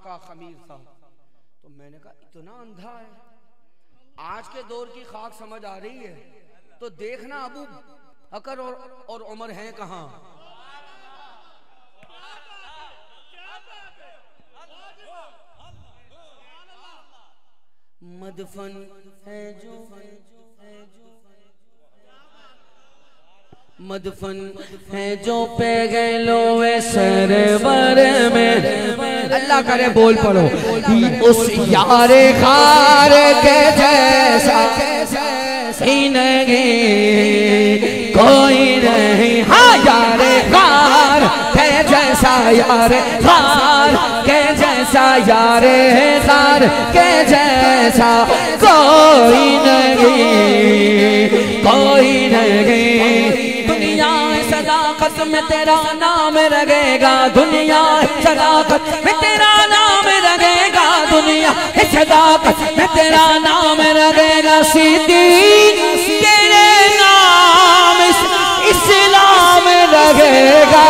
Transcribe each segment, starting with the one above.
का खमीर था। तो मैंने कहा इतना अंधा है, आज के दौर की खाक समझ आ रही है। तो देखना अबू बकर और उमर हैं कहाँ। मदफन है जो मदफन है जो पे गए लोए सरवर में। अल्लाह करे बोल पड़ो। उस यारे खार के जैसा ही नहीं कोई नहीं। हाँ यारे खार के जैसा, यारे खार के जैसा, यारे खार के जैसा कोई नहीं, कोई नहीं। दुनिया सदाकत में तेरा नाम लगेगा, दुनिया सदाकत में तेरा नाम लगेगा, दुनिया सदाकत में तेरा नाम लगेगा। सिद्दीक तेरे नाम इस्लाम लगेगा।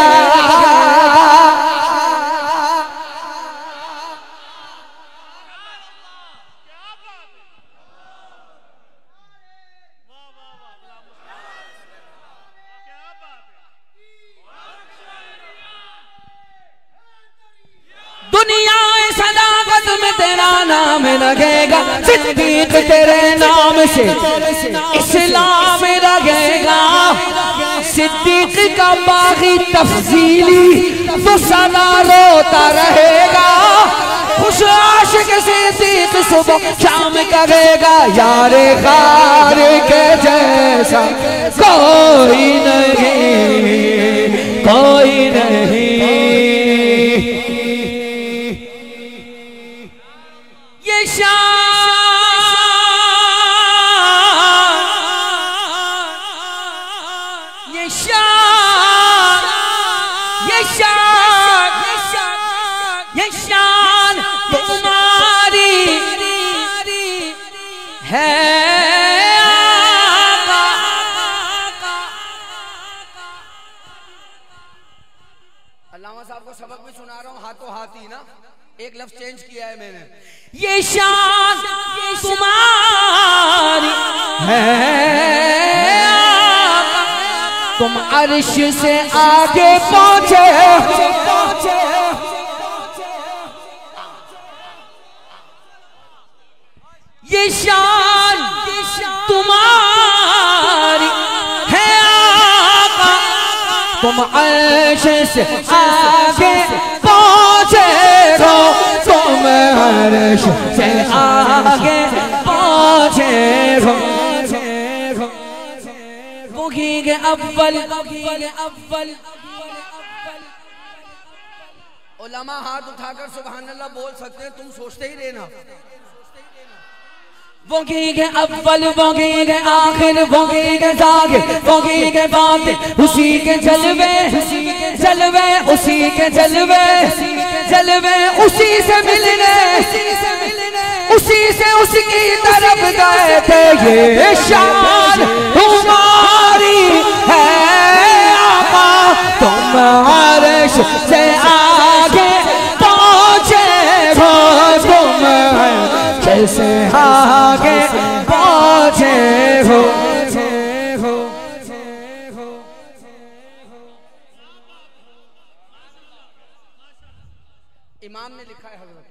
दुनिया सदाकत में तेरा नाम लगेगा, सिद्दीक तेरे नाम से इस्लाम लगेगा। सिद्दीक का बागी तफसीली तो सदा रोता रहेगा, खुश आशिक सिद्दीक सुबह शाम करेगा। यारे खार के जैसा कोई नहीं, कोई नहीं। ये शान, ये शान, ये शान, ये शान तुम्हारी है। अल्लामा साहब को सबक भी सुना रहा हूँ, हाथों हाथ ही ना, एक लफ्ज चेंज किया है मैंने। ये शान तुम्हारी है, तुम अर्श से आगे पहुंचे। ये शान तुम्हारी है आका, तुम अर्श से आगे पहुंचे हो, तुम अर्श से आगे पहुंचे हो। वही के अव्वल उलमा हाथ उठाकर सुभान अल्लाह बोल सकते हैं, तुम सोचते ही रहना। वही के अव्वल, वही के आखिर, वही के जागे, वही के बातें, उसी के जलवे, जलवे उसी के जलवे, जलवे उसी से मिलने, उसी से उसकी तरफ गए थे। ये शान तुम्हारी है आका, तुम अर्श से आगे पहुंचे हो, तुम अर्श से आगे पहुंचे हो। इमाम ने लिखा है हजरत,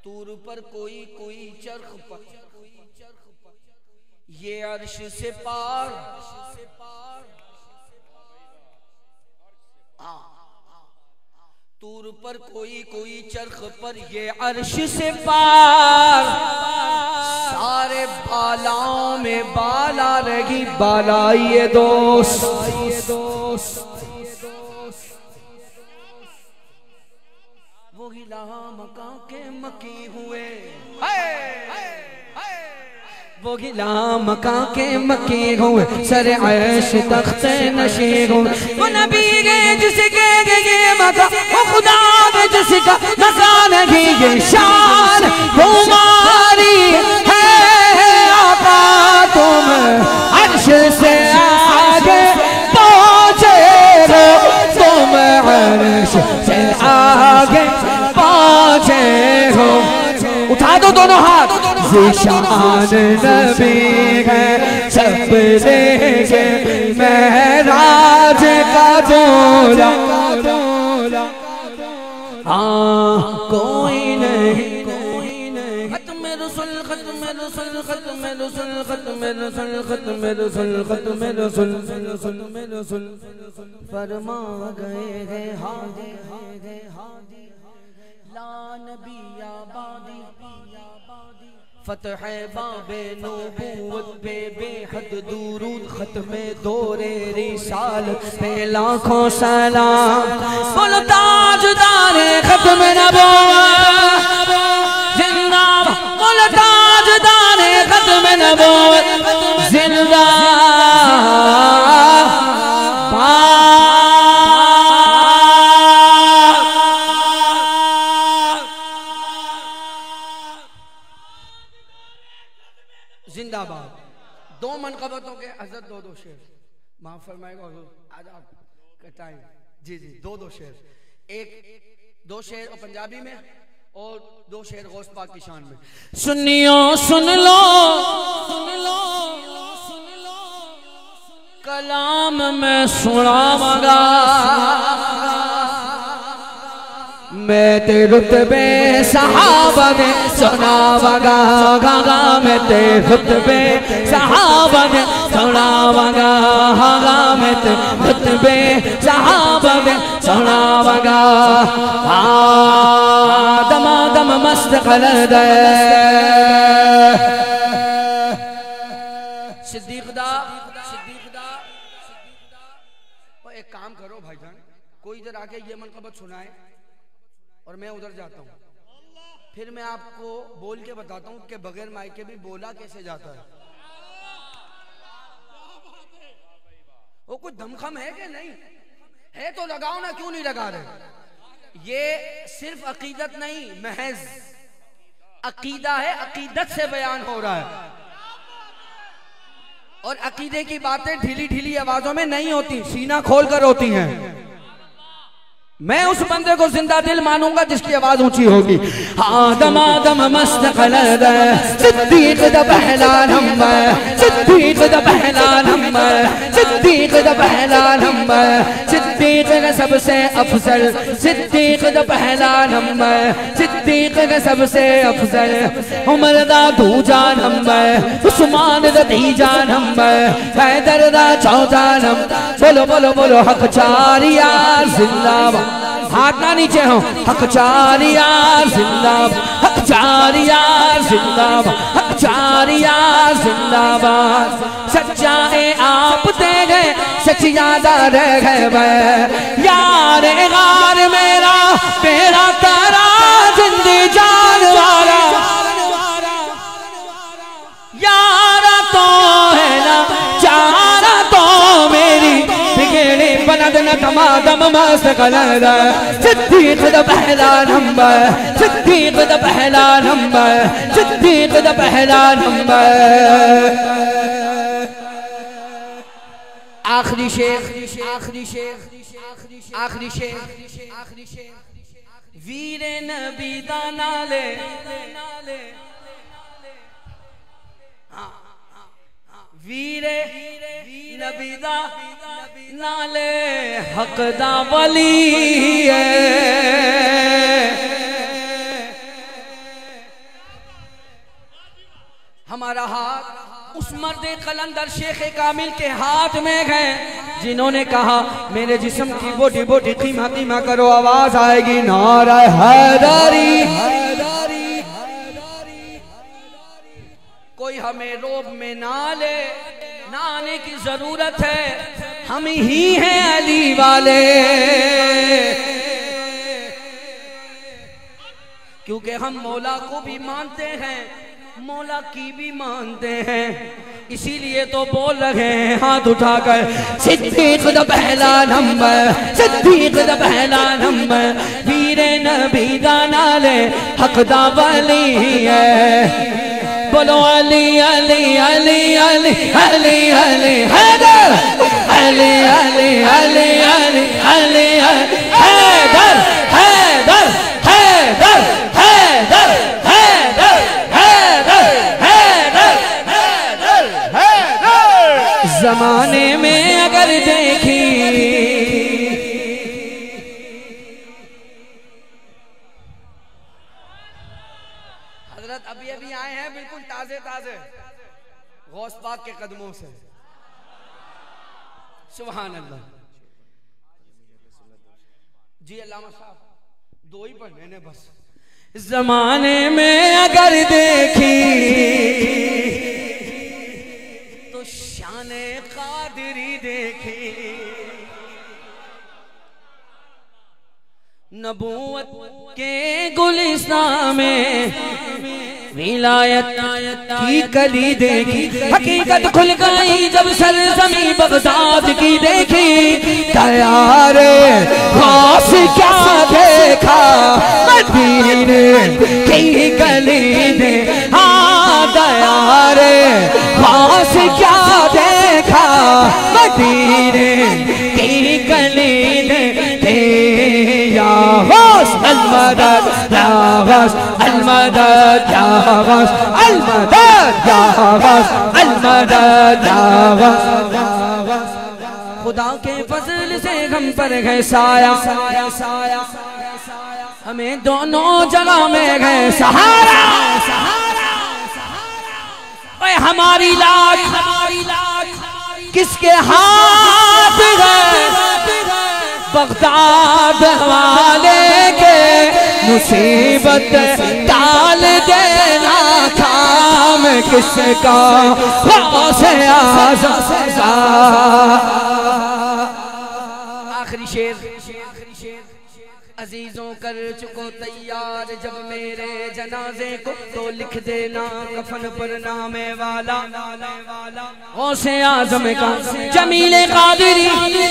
तूर पर कोई कोई चरख पर, ये अर्श से पार। तूर पर कोई कोई चरख पर, ये अर्श से पार। सारे बालाओं में बाला रही बालाइए दोस्त, वो गिला मका के मकी हुए, वो गिला मका के मकी हुए, सर अर्श तख्ते नशी हुए। वो नबी गए जिसके ये मका, वो खुदा गए जिसका मका नहीं। ये शान तुम्हारी है आका, तुम अर्श से आगे पहुंचे हो, दो दोनों हाथ। ज़िशान नबी है सब देखे महराज का जोला, कोई नहीं खत्म रसूल खत्म रसूल खत्म रसूल खत्म रसूल खत्म रसूल खत्म रसूल खत्म रसूल फरमा गए हैं हादी ला नबी आबादी फतह बाबे नबूवत पे बेहद दुरूद खत्मे दौरे रिसालत पे लाखों सलाम। बोलो ताजदारे खत्म नबूवत जिंदाबाद, बोलो ताजदारे खत्म नबूवत जिंदाबाद। जिंदाबाद। दो मनकबतों के हजरत दो दो शेर माफ फरमाएगा आदाब का टाइम। जी जी दो दो शेर, एक दो शेर और पंजाबी में और दो शेर गौस पाक की शान में। सुनियो सुन लो कलाम में सुनावांगा मैं ते रुतबे सहाबा में सुनावांगा, गागा मैं ते रुतबे सहाबा में सुनावांगा, गागा मैं ते रुतबे सहाबा में सुनावांगा। दमा दम मस्त कलद सिद्दीक दा एक काम करो भाईजान, कोई इधर आके ये मनकबत सुनाए और मैं उधर जाता हूँ, फिर मैं आपको बोल के बताता हूँ कि बगैर माइक के भी बोला कैसे जाता है। वो कुछ दमखम है कि नहीं है तो लगाओ ना, क्यों नहीं लगा रहे। ये सिर्फ अकीदत नहीं, महज अकीदा है, अकीदत से बयान हो रहा है। और अकीदे की बातें ढीली ढीली आवाजों में नहीं होती, सीना खोल कर होती हैं। मैं उस बंदे को जिंदा दिल मानूंगा जिसकी आवाज ऊंची होगी। आदम आदम मस्त कलद सिद्दीक द पहला नंबर, सिद्दीक द पहला नंबर, सिद्दीक द पहला नंबर, सिद्दीक का सबसे अफजल, सिद्दीक द पहला नंबर, सिद्दीक का सबसे अफजल, उमर दा दूजा नंबर, उस्मान दा तीजा नंबर, हैदर दा चौथा नंबर। बोलो बोलो बोलो हक चारिया जिंदाबाद, हाथ ना नीचे हो। हक चारिया जिंदाबाद, हक चारिया जिंदाबाद, हक चारिया जिंदाबाद। सच्चाए आप दे गए सच याद रह गए यार गार मेरा तेरा तारा जिंदी जान वाला यारा तो है ना चारा तो मेरी बिगड़ी बनद न तमादम मस्त कलद सिद्दीक द पहला नंबर, सिद्दीक द पहला नंबर, सिद्दीक द पहला नंबर। आखिरी शेर, आखिरी शेर, आखिरी शेर, आखिरी शेर। वीर नबी दा नाले, वीरे नबी दा नाले हक दा वली है। हमारा हाथ उस मर्द कलंदर शेख कामिल के हाथ में है जिन्होंने कहा मेरे जिस्म की बोटी बोटी कीमा कीमा करो, आवाज आएगी नारा हैदरी। कोई हमें रोब में ना ले, ना आने की जरूरत है, हम ही हैं अली वाले। क्योंकि हम मौला को भी मानते हैं, मौला की भी मानते हैं, इसीलिए तो बोल रहे हैं हाथ उठाकर सिद्दीक द पहला नंबर, सिद्दीक द पहला नंबर, वीर नबी दा नाले हक दा वली है। बोलो अली अली अली अली अली अली हैदर, अली अली अली अली अली हैदर, हैदर, हैदर, हैदर, हैदर। गौस पाक के कदमों से। सुभान अल्लाह। जी अल्लामा साहब दो ही पढ़ने ने बस। जमाने में अगर देखी तो शाने कादरी देखी, नबूवत के गुलिस्तान में विलायत की कली देखी। हकीकत खुल गई जब सरज़मीं बगदाद की देखी। तैयार खास क्या देखा मदीने की गली ने, हाँ तैयार खास क्या देखा मदीने की गली ने। या गौस अलमदद या गौस अलमदद या गौस अलमदद या गौस अलमदद या गौस। खुदा के फजल से हम पर है साया, हमें दोनों जगह में है सहारा। ओए हमारी लाज किसके हाथ है? बगदाद वाले के मुसीबत टाल देना काम किसका? गौसे आज़म। आखिरी शेर। अजीजों कर चुको तैयार जब मेरे जनाजे को, तो लिख देना कफन पर नामे वाला। गौसे आज़म का जमीले कादरी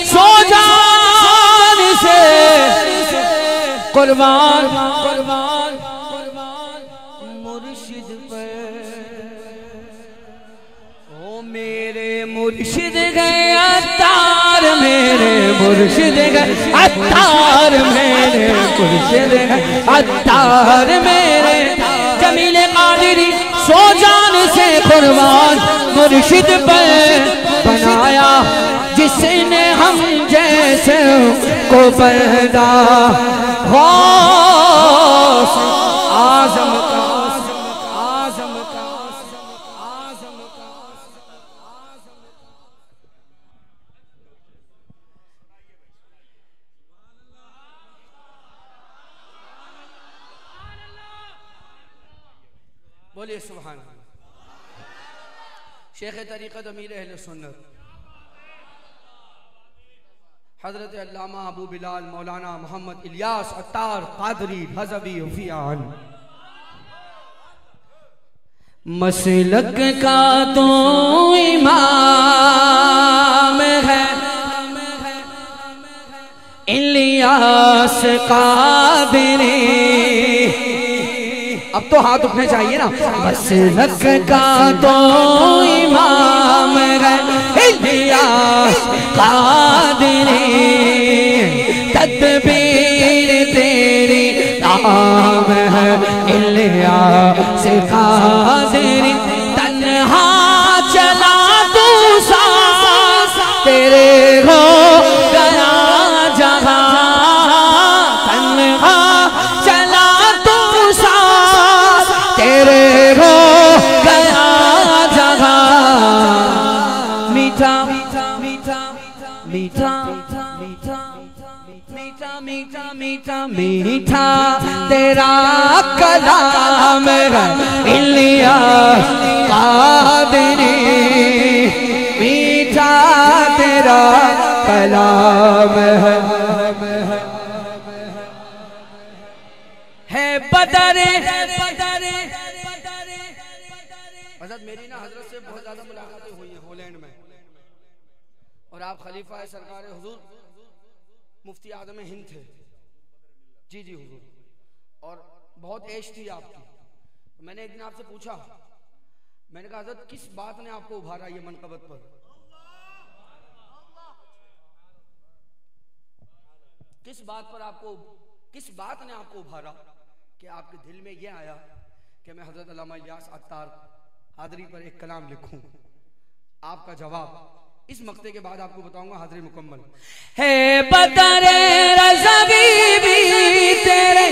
सो जान से कुर्बान मुर्शिद पर। ओ मेरे मुर्शिद गए अत्तार, मेरे मुर्शिद गए अत्तार, मेरे मुर्शिद गए अत्तार। मेरे जमीले कादरी सो जान से कुर्बान मुर्शिद पर बनाया जिसने हम जैसे को पैदा। गौस आज़म का आज़म का आज़म का। बोलिए सुभान अल्लाह। शेख तरीक़त अमीर अहले सुन्नत हज़रत अल्लामा अबू बिलाल मौलाना मोहम्मद इलियास अत्तार क़ादरी हज़वी हुफ़ियान। मसलक का तो इमाम है इलियास क़ादरी। अब तो हाथ उठने चाहिए ना। मसलक का तो इमाम है इलियास क़ादरी, तदबीर तेरी नाम है इलियास क़ादरी। तन्हा चला तू साथ तेरे हो गया जहां, तन्हा चला तू साथ तेरे हो गया जहां। मीठा मीठा मीठा मीठा मीठा मीठा तेरा कलाम है इलियास क़ादरी। मीठा तेरा कलाम है बदरे। हज़रत मेरी ना हज़रत से बहुत ज़्यादा मुलाकातें हुई हैं हॉलैंड में, और आप खलीफा सरकार हुजूर मुफ्ती आज़म हिंद थे। जी जी हुजूर, और बहुत ऐश थी आपकी। मैंने एक दिन आपसे पूछा, मैंने कहा हज़रत किस बात ने आपको उभारा ये मनक़बत पर? किस बात ने आपको उभारा कि आपके दिल में ये आया कि मैं हज़रत अल्लामा इलियास अत्तार क़ादरी पर एक कलाम लिखूं? आपका जवाब इस मक्ते के बाद आपको बताऊंगा हाज़िरी मुकम्मल है। बदरे रज़वी भी तेरे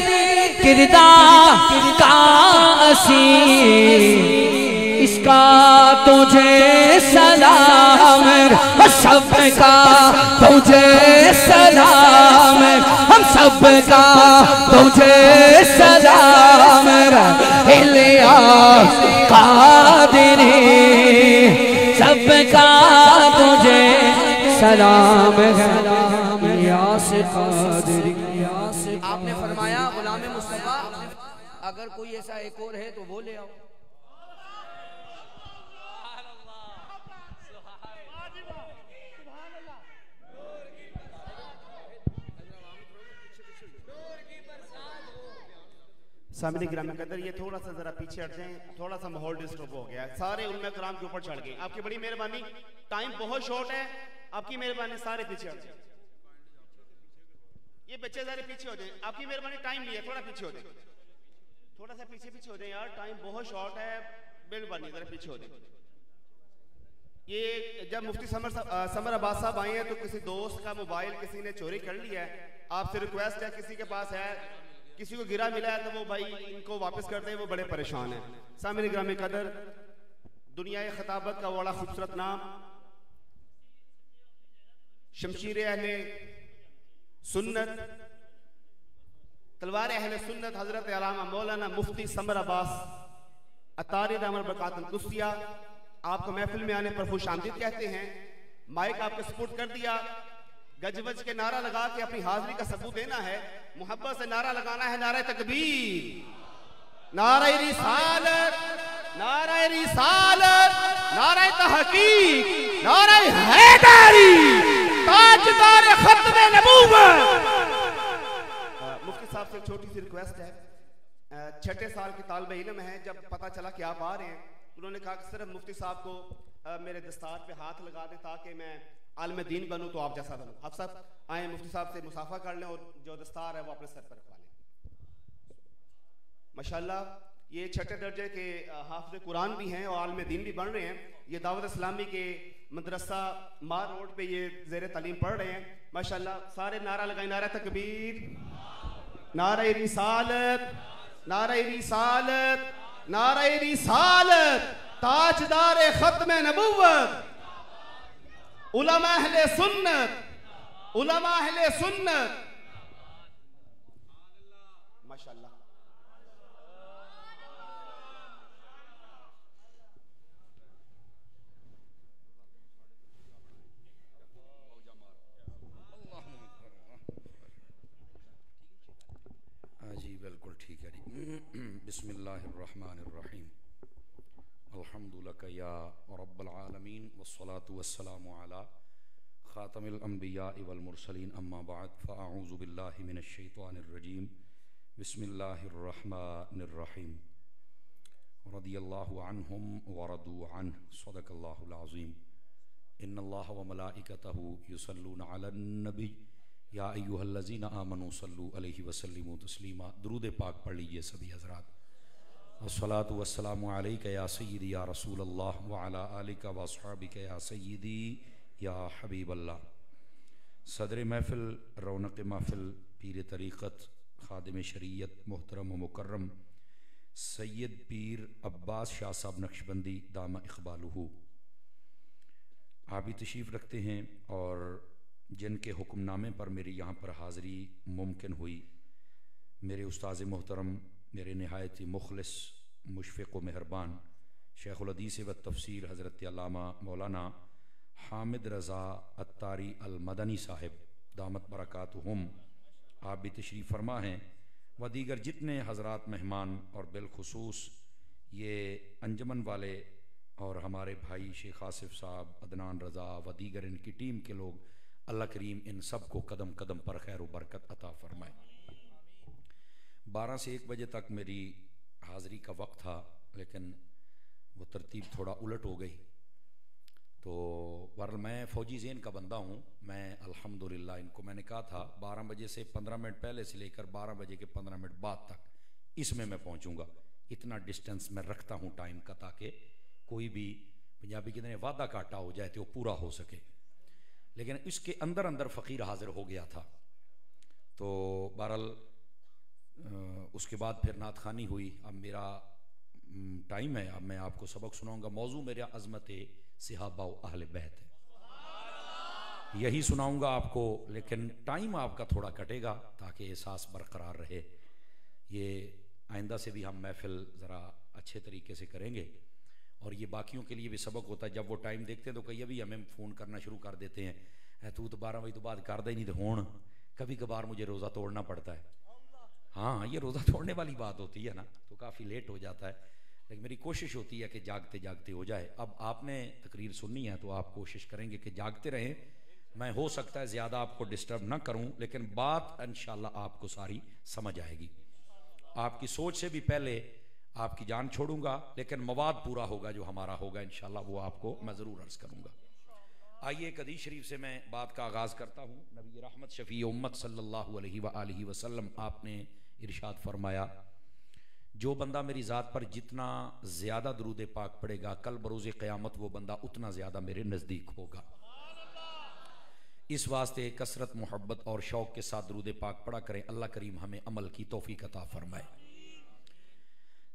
किरदार का असी, इश्क सबका तुझे सलाम, सबका तुझे सलाम, हम सबका तुझे सलाम। इलियास कादरी सबका तुझे सलाम। इलियास कादरी। आपने फरमाया गुलाम मुस्तफा अगर कोई ऐसा एक और है तो वो ले आओ। सामने ग्राम के अंदर ये थोड़ा सा जरा पीछे हट जाएं, थोड़ा सा माहौल डिस्टर्ब हो गया। सारे उलमा कराम के ऊपर चढ़ गए। आपकी बड़ी मेहरबानी, टाइम बहुत शॉर्ट है, आपकी मेहरबानी सारे पीछे हट जाएं। ये बच्चे जरा पीछे हो जाएं, आपकी मेहरबानी, टाइम नहीं है, थोड़ा पीछे हो जाएं, थोड़ा सा पीछे हो जाए यार, टाइम बहुत शॉर्ट है, मेहरबानी जरा पीछे हो जाए। ये जब मुफ्ती समर अब्बास साहब आए हैं तो किसी दोस्त का मोबाइल किसी ने चोरी कर लिया है। आपसे रिक्वेस्ट है, किसी के पास है, किसी को गिरा मिला है तो वो भाई इनको वापस कर दे, वो बड़े परेशान है। सामने ग्राम कदर, दुनिया खिताबत का बड़ा खूबसूरत नाम, शमशीर अहले सुन्नत, तलवार अहले सुन्नत, हजरत अल्लामा मौलाना मुफ्ती समर अब्बास अतारी दामन बरकातुल कुस्सिया, आपको महफिल में आने पर खुश आमदीद कहते हैं। माइक आपको सपोर्ट कर दिया, गजवज के नारा लगा के अपनी हाजिरी का सबूत देना है, मोहब्बत से नारा लगाना है, नारा तकबीर, नारा रिसालत, नारा रिसालत, नारा तहकीक, नारा हैदरी, ताजदार खत्म नबूवत। मुफ्ती साहब से छोटी सी रिक्वेस्ट है, छठे साल के तालिबे इल्म है, जब पता चला कि आप आ रहे हैं, उन्होंने कहा कि सिर्फ मुफ्ती साहब को मेरे दस्तार पे हाथ लगा दें ताकि मैं आलम दीन बनूं तो आप जैसा बनूं। आप सब आए, मुफ्ती साहब से मुसाफा कर लें और जो दस्तार है वो अपने सर पर रखवा लें। माशाल्लाह ये छठे दर्जे के हाफिज़ कुरान भी हैं और आलम दीन भी बन रहे हैं। ये दावत इस्लामी के मदरसा मार रोड पे ये ज़ेर तालीम पढ़ रहे हैं। माशाल्लाह सारे नारा लगाए, नारा तकबीर, नारा रिसालत, नारा रिसालत, नारा रिसालत, ताजदार खत्म नबूवत, उलमा अहले सुन्नत, उलमा अहले सुन्नत। माशाल्लाह जी बिल्कुल ठीक है जी। बिस्मिल्लाहिर्रहमानिर्रहीम, अल्हम्दुलिल्लाह या रब्बल आलमीन वस्सलातु वस्सलामु अला खातमिल अंबिया वल मुरसलीन, अम्मा बाद, फ़अऊज़ु बिल्लाहि मिनश शैतानिर रजीम, बिस्मिल्लाहिर्रहमानिर्रहीम। रदियल्लाहु अन्हुम व रदू अन्हु, सदक़ल्लाहुल अज़ीम। इन्नल्लाह व मलाइकतहु युसल्लूना अलन नबी या अय्युहल्लज़ीना आमनू सल्लू अलैहि वसल्लिमू तस्लीमा। दुरूद पाक पढ़ लीजिए सभी हज़रात। अस्सलातु वस्सलामु अलैका या सय्यदी या रसूल अल्लाह व अला आलिका व अस्हाबिका या सय्यदी या हबीब अल्लाह। सदर महफिल, रौनक महफिल, पीर तरीक़त, खादिम शरीयत, मोहतरम व मुकर्रम सैयद पीर अब्बास शाह साहब नक्शबंदी दामा इक़बालुहु, आप भी तशरीफ़ रखते हैं और जिनके हुक्मनामे पर मेरी यहाँ पर हाज़िरी मुमकिन हुई, मेरे उस्ताज़ मोहतरम, मेरे नहायत ही मुखलिस, मुशफ़िक़ व मेहरबान शेख़ुल हदीस व तफ़सीर हज़रत अल्लामा मौलाना हामिद रज़ा अत्तारी अल मदनी साहिब दामत बरकातुहुम, आप भी तशरीफ़ फरमा हैं, व दीगर जितने हज़रात मेहमान और बिलखुसूस ये अंजमन वाले और हमारे भाई शेख आसिफ साहब, अदनान रज़ा व दीगर इनकी टीम के लोग, अल्लाह करीम इन सब को कदम कदम पर खैर व बरकत अता फ़रमाए। 12 से 1 बजे तक मेरी हाज़िरी का वक्त था, लेकिन वो तरतीब थोड़ा उलट हो गई। तो बहरहाल मैं फ़ौजी ज़ेन का बंदा हूँ, मैं अल्हम्दुलिल्लाह इनको मैंने कहा था 12 बजे से 15 मिनट पहले से लेकर 12 बजे के 15 मिनट बाद तक इसमें मैं पहुँचूँगा। इतना डिस्टेंस मैं रखता हूँ टाइम का, ताकि कोई भी पंजाबी कितने वादा काटा हो जाए तो वो पूरा हो सके। लेकिन इसके अंदर अंदर फ़कीर हाज़िर हो गया था। तो बहरहाल उसके बाद फिर नात खानी हुई। अब मेरा टाइम है, अब मैं आपको सबक सुनाऊंगा। मौजू मेरा अज़मत सहाबा व अहले बैत है, यही सुनाऊंगा आपको, लेकिन टाइम आपका थोड़ा कटेगा ताकि एहसास बरकरार रहे। ये आइंदा से भी हम महफिल ज़रा अच्छे तरीके से करेंगे और ये बाकियों के लिए भी सबक होता है। जब वो टाइम देखते हैं तो कई अभी हमें फ़ोन करना शुरू कर देते हैं, तू तो 12 बजे तो बाद कर दे नहीं, तो होन कभी कभार मुझे रोज़ा तोड़ना पड़ता है। हाँ, ये रोज़ा तोड़ने वाली बात होती है ना, तो काफ़ी लेट हो जाता है, लेकिन मेरी कोशिश होती है कि जागते जागते हो जाए। अब आपने तकरीर सुननी है तो आप कोशिश करेंगे कि जागते रहें। मैं हो सकता है ज़्यादा आपको डिस्टर्ब ना करूं, लेकिन बात इंशाल्लाह आपको सारी समझ आएगी। आपकी सोच से भी पहले आपकी जान छोड़ूंगा, लेकिन मवाद पूरा होगा जो हमारा होगा इंशाल्लाह, वो आपको मैं ज़रूर अर्ज़ करूंगा। आइए एक हदीस शरीफ से मैं बात का आगाज़ करता हूँ। नबी रहमत शफ़ी उम्मत सल्लल्लाहु अलैहि वसल्लम आपने इरशाद फरमाया, जो बंदा मेरी ज़ात पर जितना ज़्यादा दुरूद पाक पढ़ेगा, कल बरोज़ क़यामत वो बंदा उतना ज़्यादा मेरे नज़दीक होगा। इस वास्ते कसरत, मोहब्बत और शौक़ के साथ दुरूद पाक पढ़ा करें। अल्लाह करीम हमें अमल की तौफीक अता फरमाए।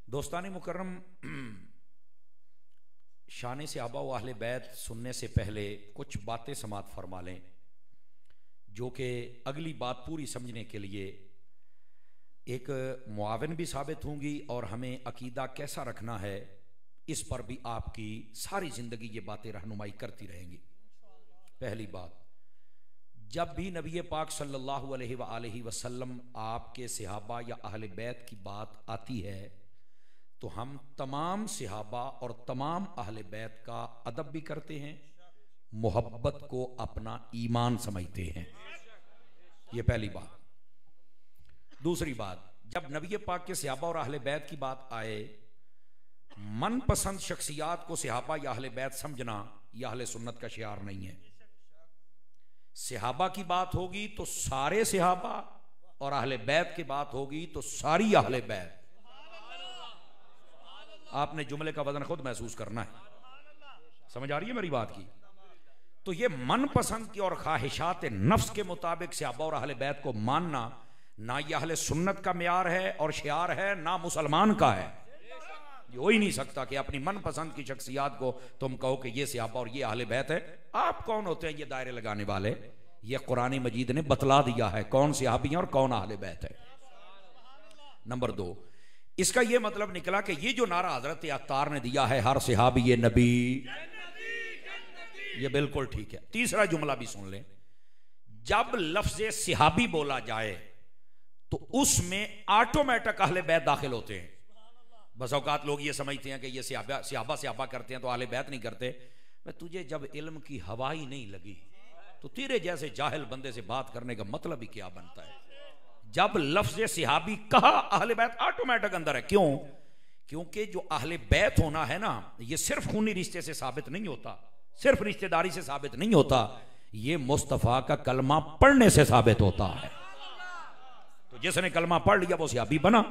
दोस्तान मुकर्रम, शान सहाबा व अहले बैत सुनने से पहले कुछ बातें समात फरमा लें, जो कि अगली बात पूरी समझने के लिए एक मुआविन भी साबित होंगी और हमें अकीदा कैसा रखना है इस पर भी आपकी सारी ज़िंदगी ये बातें रहनुमाई करती रहेंगी। पहली बात, जब भी नबी पाक सल्लल्लाहु अलैहि वसल्लम आपके सहाबा या अहले बैत की बात आती है तो हम तमाम सहाबा और तमाम अहले बैत का अदब भी करते हैं, मोहब्बत को अपना ईमान समझते हैं। ये पहली बात। दूसरी बात, जब नबी पाक के सहाबा और अहले बैत की बात आए, मनपसंद शख्सियात को सहाबा या अहले बैत समझना यह अहले सुन्नत का शियार नहीं है। सहाबा की बात होगी तो सारे सहाबा और अहले बैत की बात होगी तो सारी अहले बैत। आपने जुमले का वजन खुद महसूस करना है। समझ आ रही है मेरी बात की? तो ये मनपसंद की और ख्वाहिशात नफ्स के मुताबिक सहाबा और अहले बैत को मानना ना ये अहले सुन्नत का मियार है और शियार है, ना मुसलमान का है। ये हो ही नहीं सकता कि अपनी मनपसंद की शख्सियात को तुम कहो कि ये सहाबा और ये अहले बैत है। आप कौन होते हैं ये दायरे लगाने वाले? ये कुरान मजीद ने बतला दिया है कौन सहाबी हैं और कौन अहले बैत है। नंबर 2, इसका यह मतलब निकला कि ये जो नारा हजरत अत्तार ने दिया है, हर सहाबी ये नबी, ये बिल्कुल ठीक है। तीसरा जुमला भी सुन लें, जब लफ्ज सहाबी बोला जाए तो उसमें ऑटोमेटिक अहले बैत दाखिल होते हैं। बस औकात लोग ये समझते हैं कि ये सहाबा करते हैं तो अहले बैत नहीं करते। मैं तुझे जब इल्म की हवा ही नहीं लगी तो तेरे जैसे जाहिल बंदे से बात करने का मतलब ही क्या बनता है? जब लफ्ज सहाबी कहा, अहले बैत ऑटोमेटिक अंदर है। क्यों? क्योंकि जो अहले बैत होना है ना, ये सिर्फ खूनी रिश्ते से साबित नहीं होता, सिर्फ रिश्तेदारी से साबित नहीं होता, ये मुस्तफा का कलमा पढ़ने से साबित होता है। तो जिसने कलमा पढ़ लिया वो सहाबी बना।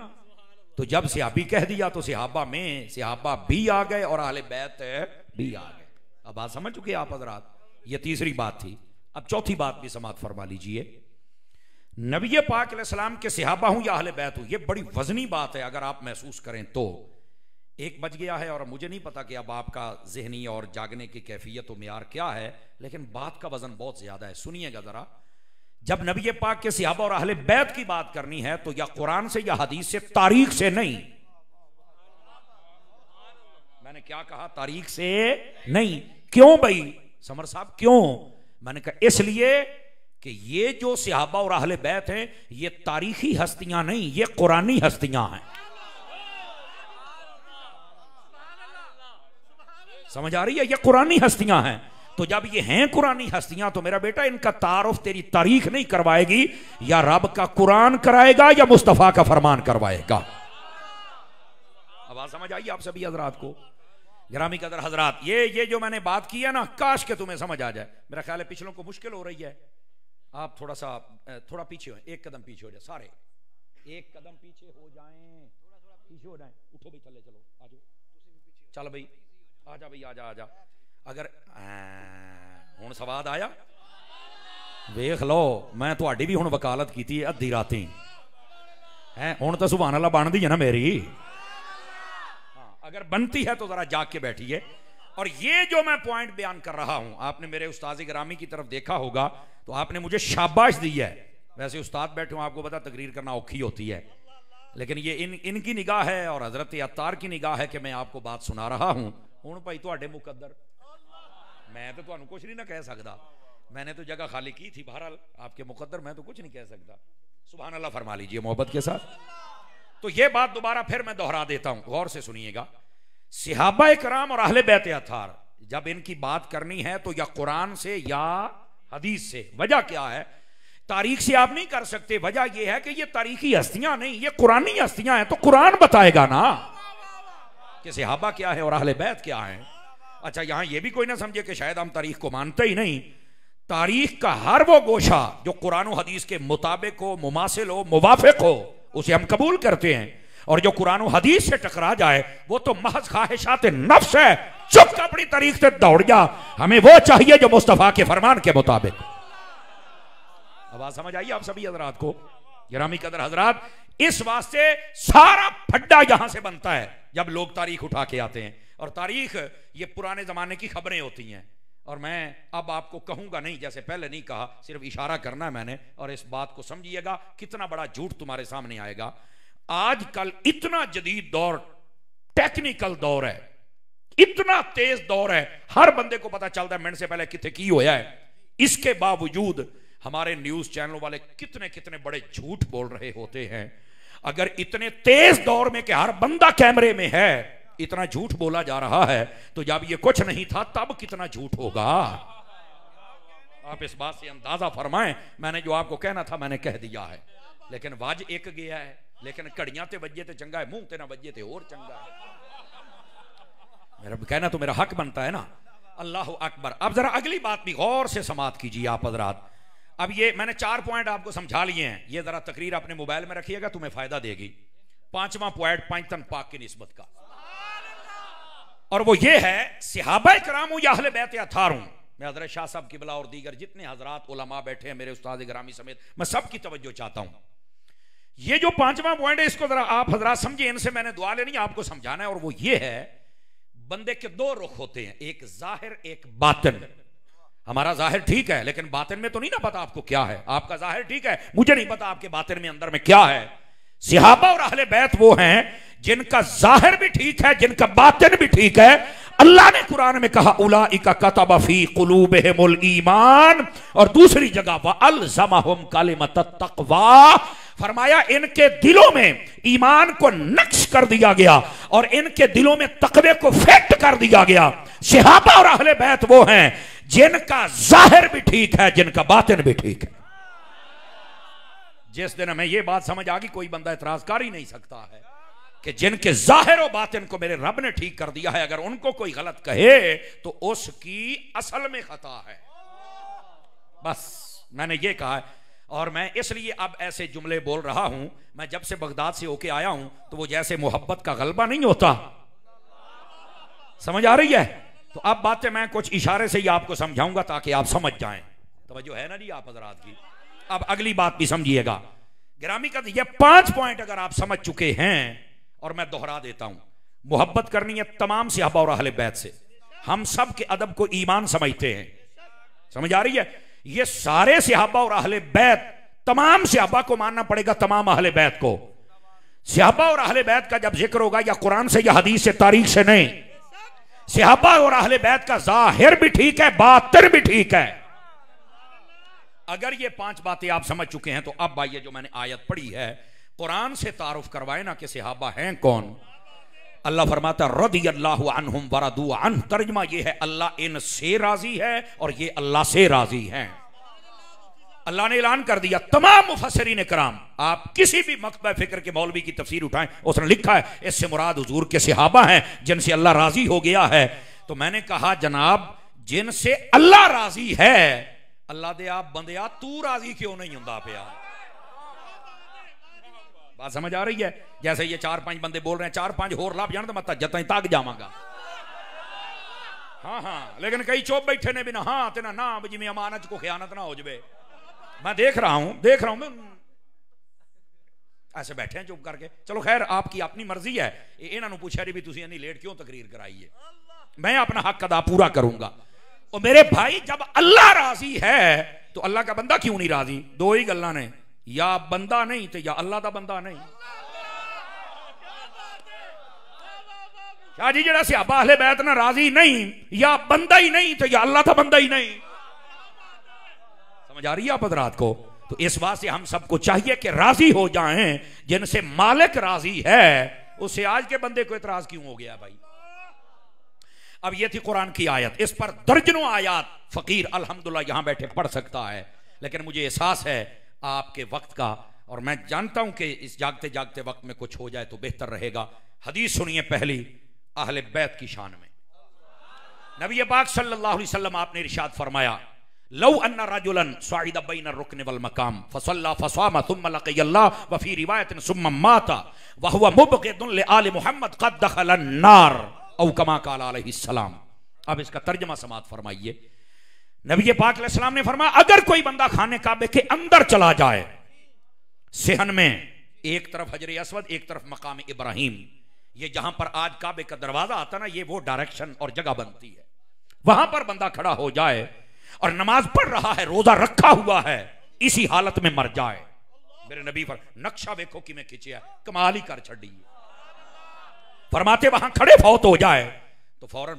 तो जब सहाबी कह दिया तो सहाबा में सहाबा भी आ गए और अहले बैत भी आ गए। अब बात समझ चुके आप हजरात? ये तीसरी बात थी। अब चौथी बात भी समात फरमा लीजिए। नबी पाक अलैहिस्सलाम के सहाबा हूं या अहले बैत हूं, ये बड़ी वजनी बात है। अगर आप महसूस करें तो एक बज गया है और मुझे नहीं पता कि अब आपका जहनी और जागने की कैफियत व मियार क्या है, लेकिन बात का वजन बहुत ज्यादा है। सुनिएगा जरा, जब नबी पाक के सहाबा और अहले बैत की बात करनी है तो या कुरान से या हदीस से, तारीख से नहीं। मैंने क्या कहा? तारीख से नहीं। क्यों भाई समर साहब, क्यों? मैंने कहा इसलिए कि ये जो सहाबा और अहले बैत हैं ये तारीखी हस्तियां नहीं, ये कुरानी हस्तियां हैं। समझ आ रही है? ये कुरानी हस्तियां हैं। तो जब ये हैं कुरानी हस्तियां तो मेरा बेटा इनका तारुफ तेरी तारीख नहीं करवाएगी, या रब का कुरान कराएगा या मुस्तफा का फरमान करवाएगा। आवाज समझ आई आप सभी हजरात को? गिरामी कदर हजरात, ये जो मैंने बात की है ना, काश के तुम्हें समझ आ जाए। मेरा ख्याल है पिछलों को मुश्किल हो रही है। आप थोड़ा पीछे हो, एक कदम पीछे हो जाए, सारे एक कदम पीछे हो जाएं, पीछे हो जाएं। उठो भाई, थले चलो, आ जाओ, चल भाई, आजा भाई, आजा। अगर हुण सवाद आया, वेख लो, मैं तुहाडी भी हुण वकालत की थी अद्धी राती है, हुण तो सुभान अल्लाह बनदी है ना मेरी। अगर बनती है तो जरा जाग के बैठिए। और ये जो मैं पॉइंट बयान कर रहा हूं, आपने मेरे उस्ताद गिरामी की तरफ देखा होगा तो आपने मुझे शाबाश दी है। वैसे उस्ताद बैठे हो, आपको पता तकरीर करना औखी होती है, लेकिन ये इनकी निगाह है और हजरत अत्तार की निगाह है कि मैं आपको बात सुना रहा हूं। हुण भाई तुहाडे मुकद्दर, मैं तो तुहानू कुछ नहीं ना कह सकता, मैंने तो जगह खाली की थी। बहरहाल आपके मुकद्दर, मैं तो कुछ नहीं कह सकता। सुभान अल्लाह फरमा लीजिए मोहब्बत के साथ। तो ये बात दोबारा फिर मैं दोहरा देता हूं, गौर से सुनिएगा। सहाबा कराम और अहले बैत अत्हार, जब इनकी बात करनी है तो या कुरान से या हदीस से। वजह क्या है? तारीख से आप नहीं कर सकते। वजह यह है कि ये तारीखी हस्तियां नहीं, ये कुरानी हस्तियां हैं, तो कुरान बताएगा ना कि सहाबा क्या है और अहले बैत क्या है। अच्छा, यहां यह भी कोई ना समझे कि शायद हम तारीख को मानते ही नहीं। तारीख का हर वो गोशा जो कुरान और हदीस के मुताबिक हो, मुमासिल हो, मुवाफिक हो, उसे हम कबूल करते हैं। और जो कुरान और हदीस से टकरा जाए वो तो महज ख्वाहिशात नफ्स है। चुप कर अपनी तारीख से दौड़ जा, हमें वो चाहिए जो मुस्तफा के फरमान के मुताबिक। आवाज समझ आई आप सभी हजरात को? गिरामी कदर हजरात, इस वास्ते सारा फड्डा यहां से बनता है जब लोग तारीख उठा के आते हैं। और तारीख ये पुराने जमाने की खबरें होती हैं। और मैं अब आपको कहूंगा नहीं, जैसे पहले नहीं कहा, सिर्फ इशारा करना है मैंने। और इस बात को समझिएगा, कितना बड़ा झूठ तुम्हारे सामने आएगा। आजकल इतना जदीद दौर, टेक्निकल दौर है, इतना तेज दौर है, हर बंदे को पता चलता है मिनट से पहले कितने की होया है। इसके बावजूद हमारे न्यूज चैनलों वाले कितने कितने बड़े झूठ बोल रहे होते हैं। अगर इतने तेज दौर में कि हर बंदा कैमरे में है, इतना झूठ बोला जा रहा है, तो जब ये कुछ नहीं था तब कितना झूठ होगा। आप इस बात से अंदाजा फरमाएं। मैंने जो आपको कहना था मैंने कह दिया है, लेकिन वाज एक गया है। लेकिन घड़ियां ते वजे ते चंगा है, मुंह ते ना वजे ते और चंगा है। मेरा कहना तो मेरा हक बनता है ना। अल्लाह अकबर। अब जरा अगली बात भी गौर से समात कीजिए आप हजरात। अब ये मैंने 4 पॉइंट आपको समझा लिए हैं, ये जरा तकरीर अपने मोबाइल में रखिएगा, तुम्हें फायदा देगी। 5वां पॉइंट पैंतन पाक की निस्बत का, और वो ये है सहाबा कराम या अहले बैत अत्हार हूं मैं। हज़रत शाह साहब किबला और दीगर जितने हजरात उलमा बैठे हैं, मेरे उस्ताद गिरामी समेत, मैं सबकी तवज्जो चाहता हूं। ये जो 5वां पॉइंट है, इसको जरा आप हजरात समझिए, इनसे मैंने दुआ लेनी, आपको समझाना है। और वो ये है, बंदे के 2 रुख होते हैं, एक जाहिर एक बातिन। हमारा जाहिर ठीक है, लेकिन बातिन में तो नहीं ना पता आपको क्या है। आपका जाहिर ठीक है, मुझे नहीं पता आपके बातिन में अंदर में क्या है। सहाबा और अहले बैत वो हैं जिनका जाहिर भी ठीक है, जिनका बातिन भी ठीक है। अल्लाह ने कुरान में कहा उलाइका कतबा फी कुलूबिहिमुल ईमान, और दूसरी जगह व अलज़महुम कलिमतत तक़वा, फरमाया इनके दिलों में ईमान को नक्श कर दिया गया और इनके दिलों में तकवे को फिट कर दिया गया। सहाबा और अहले बैत वो हैं जिनका जाहिर भी ठीक है, जिनका बातिन भी ठीक है। जिस दिन हमें यह बात समझ आ गई, कोई बंदा इतराज कर ही नहीं सकता है कि जिनके जाहिर और बातिन को मेरे रब ने ठीक कर दिया है, अगर उनको कोई गलत कहे तो उसकी असल में खता है। बस मैंने ये कहा है। और मैं इसलिए अब ऐसे जुमले बोल रहा हूं, मैं जब से बगदाद से होके आया हूं तो वो जैसे मोहब्बत का गलबा नहीं होता, समझ आ रही है? तो अब बातें मैं कुछ इशारे से ही आपको समझाऊंगा ताकि आप समझ जाएं। तवज्जो है ना जी आप हजरात की? अब अगली बात भी समझिएगा। गिरामी का ये 5 पॉइंट अगर आप समझ चुके हैं, और मैं दोहरा देता हूं, मोहब्बत करनी है तमाम सहाबा और अहले बैत से। हम सब के अदब को ईमान समझते हैं, समझ आ रही है? ये सारे सहाबा और अहले बैत, तमाम सहाबा को मानना पड़ेगा, तमाम अहले बैत को। सहाबा और अहले बैत का जब जिक्र होगा या कुरान से या हदीस से, तारीख से नहीं। सहाबा और अहले बैत का जाहिर भी ठीक है, बातिन भी ठीक है। अगर ये 5 बातें आप समझ चुके हैं तो अब भाई जो मैंने आयत पढ़ी है, कुरान से तारुफ करवाए ना कि सहाबा हैं कौन। अल्लाह फरमाता रदियल्लाहु अन्हुम वरदू अन, तर्जुमा ये है अल्लाह इनसे राजी है और ये अल्लाह से राजी हैं। अल्लाह ने ऐलान कर दिया। तमाम मुफस्सिरीन कराम, आप किसी भी मकतबा फिक्र के मौलवी की तफसीर उठाएं, उसने लिखा है इससे मुराद हुजूर के सहाबा हैं जिनसे अल्लाह राजी हो गया है। तो मैंने कहा जनाब, जिनसे अल्लाह राजी है, अल्लाह दे आप बंदिया तू राजी क्यों नहीं हुंदा पिया? बात समझ आ रही है? जैसे ये 4-5 बंदे बोल रहे हैं, 4-5 होर लाभ जान तो मत जताई तक जावांगा। हाँ हाँ, लेकिन कई चुप बैठे ने बिना हाँ ते ना जिमें अमानत को खयानत ना हो जाए। मैं देख रहा हूं ऐसे बैठे हैं चुप करके। चलो खैर आपकी अपनी मर्जी है। इन्होंने पूछा भी तुसी इतनी लेट क्यों तकरीर कराई है, मैं अपना हक अदा पूरा करूंगा। और मेरे भाई जब अल्लाह राजी है तो अल्लाह का बंदा क्यों नहीं राजी? दो ही गल्लां ने, या बंदा नहीं तो या अल्लाह का बंदा नहीं। शाह जी जरा सहाबा अहले बैत ना राजी नहीं, या बंदा ही नहीं तो या अल्लाह का बंदा ही नहीं। समझ आ रही है आप हज़रात को? तो इस बात से हम सबको चाहिए कि राजी हो जाएं जिनसे मालिक राजी है, उससे आज के बंदे को इतराज क्यों हो गया भाई? अब ये थी कुरान की आयत, इस पर दर्जनों आयत फकीर अल्हम्दुलिल्लाह यहां बैठे पढ़ सकता है, लेकिन मुझे एहसास है आपके वक्त का, और मैं जानता हूं कि इस जागते जागते वक्त में कुछ हो जाए तो बेहतर रहेगा। हदीस सुनिए पहली अहले बैत की शान में। नबी पाक सल्लल्लाहु अलैहि वसल्लम आपने इरशाद फरमाया, लौ अन्ना रजुलन साइदा बैन रुकन वल मकाम फसल्ला फसामा थुम्मा लक़ियल्लाह व फी रिवायतिन सुम्मा माता व हुवा मुबग़िदुन लि आलि मुहम्मद क़द दख़ला अन्नार औ कमा क़ाल अलैहि सलाम। अब इसका तर्जुमा समाअत फरमाइए। नबी पाक अलैहि सलाम ने फरमाया, अगर कोई बंदा खाने काबे के अंदर चला जाए, सेहन में एक तरफ हजर अस्वद एक तरफ मकाम इब्राहिम, ये जहां पर आज काबे का दरवाजा आता ना, ये वो डायरेक्शन और जगह बनती है, वहां पर बंदा खड़ा हो जाए और नमाज पढ़ रहा है, रोजा रखा हुआ है, इसी हालत में मर जाए, मेरे नबी पर नक्शा देखो कि मैं खिंचिया कमाल ही कर छड़ी। फरमाते वहां खड़े फौत हो जाए तो फौरन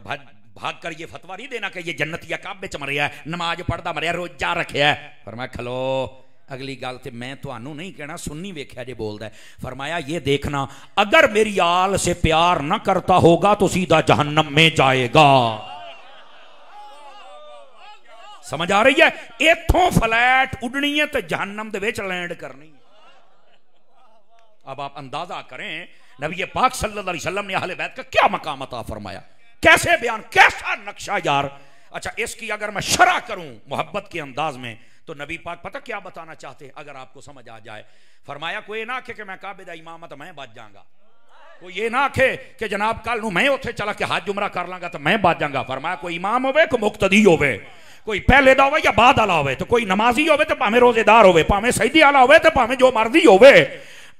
भाग कर ये फतवा नहीं देना कि ये जन्नतिया काबे च मरिया है, नमाज पढ़दा मरिया, रोजा रखिया है। फरमाया खलो अगली गल ते मैं तुहानू नहीं कहना, सुन्नी वेख्या जे बोलदा है। फरमाया ये देखना अगर मेरी आल से प्यार न करता होगा तो सीधा जहन्नम में जाएगा। समझ आ रही है? इथों फ्लैट उड़नी है तो जहन्नम दे विच लैंड करनी है। अब आप अंदाजा करें नबी पाक सल्लल्लाहु अलैहि वसल्लम ने अहले बैत का क्या मकाम अता फरमाया, कैसे बयान, कैसा नक्शा यार। अच्छा इसकी अगर मैं शरह करूं मोहब्बत के अंदाज में तो नबी पाक पता क्या बताना चाहते हैं, अगर आपको समझ आ जाए। फरमाया कोई ना आखे कि मैं काबे दा इमाम तो मैं बच जाऊंगा, कोई ये ना आखे कि जनाब कल नू मैं उत्थे चला के हज उमरा कर लांगा तो मैं बच जाऊंगा। फरमाया कोई इमाम होवे कोई मुक्तदी होवे, कोई पहले दा होवे या बाद वाला होवे, तो कोई नमाजी होवे तो भावें रोजेदार होवे, भावें सईदी वाला होवे तो भावें जो मर्जी होवे,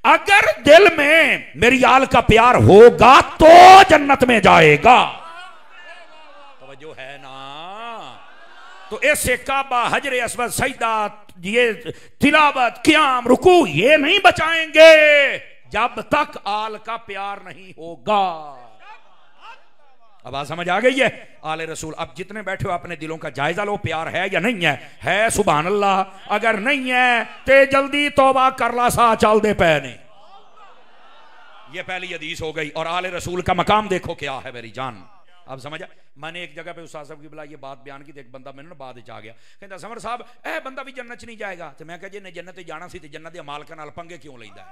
अगर दिल में मेरी आल का प्यार होगा तो जन्नत में जाएगा। तवज्जो है ना? तो ऐसे काबा हजरे अस्वद सजदा ये तिलावत क़ियाम रुकू ये नहीं बचाएंगे जब तक आल का प्यार नहीं होगा। अब बात समझ आ गई है? आले रसूल, अब जितने बैठे हो अपने दिलों का जायजा लो, प्यार है या नहीं है? है सुभान अल्लाह, अगर नहीं है तो जल्दी तौबा कर ला, सा चल दे पैने। ये पहली हदीस हो गई। और आले रसूल का मकाम देखो क्या है मेरी जान। अब समझ, मैंने एक जगह पे उस्ताद साहब की बुला ये बात बयान की, एक बंदा मैंने बाद आ गया, कहता समर साहब ए बंदा भी जन्नत नहीं जाएगा। तो मैं कहा जिन्हें जन्नत जाना सी ते जन्नत दे मालकां नाल पंगे क्यों लैंदा है?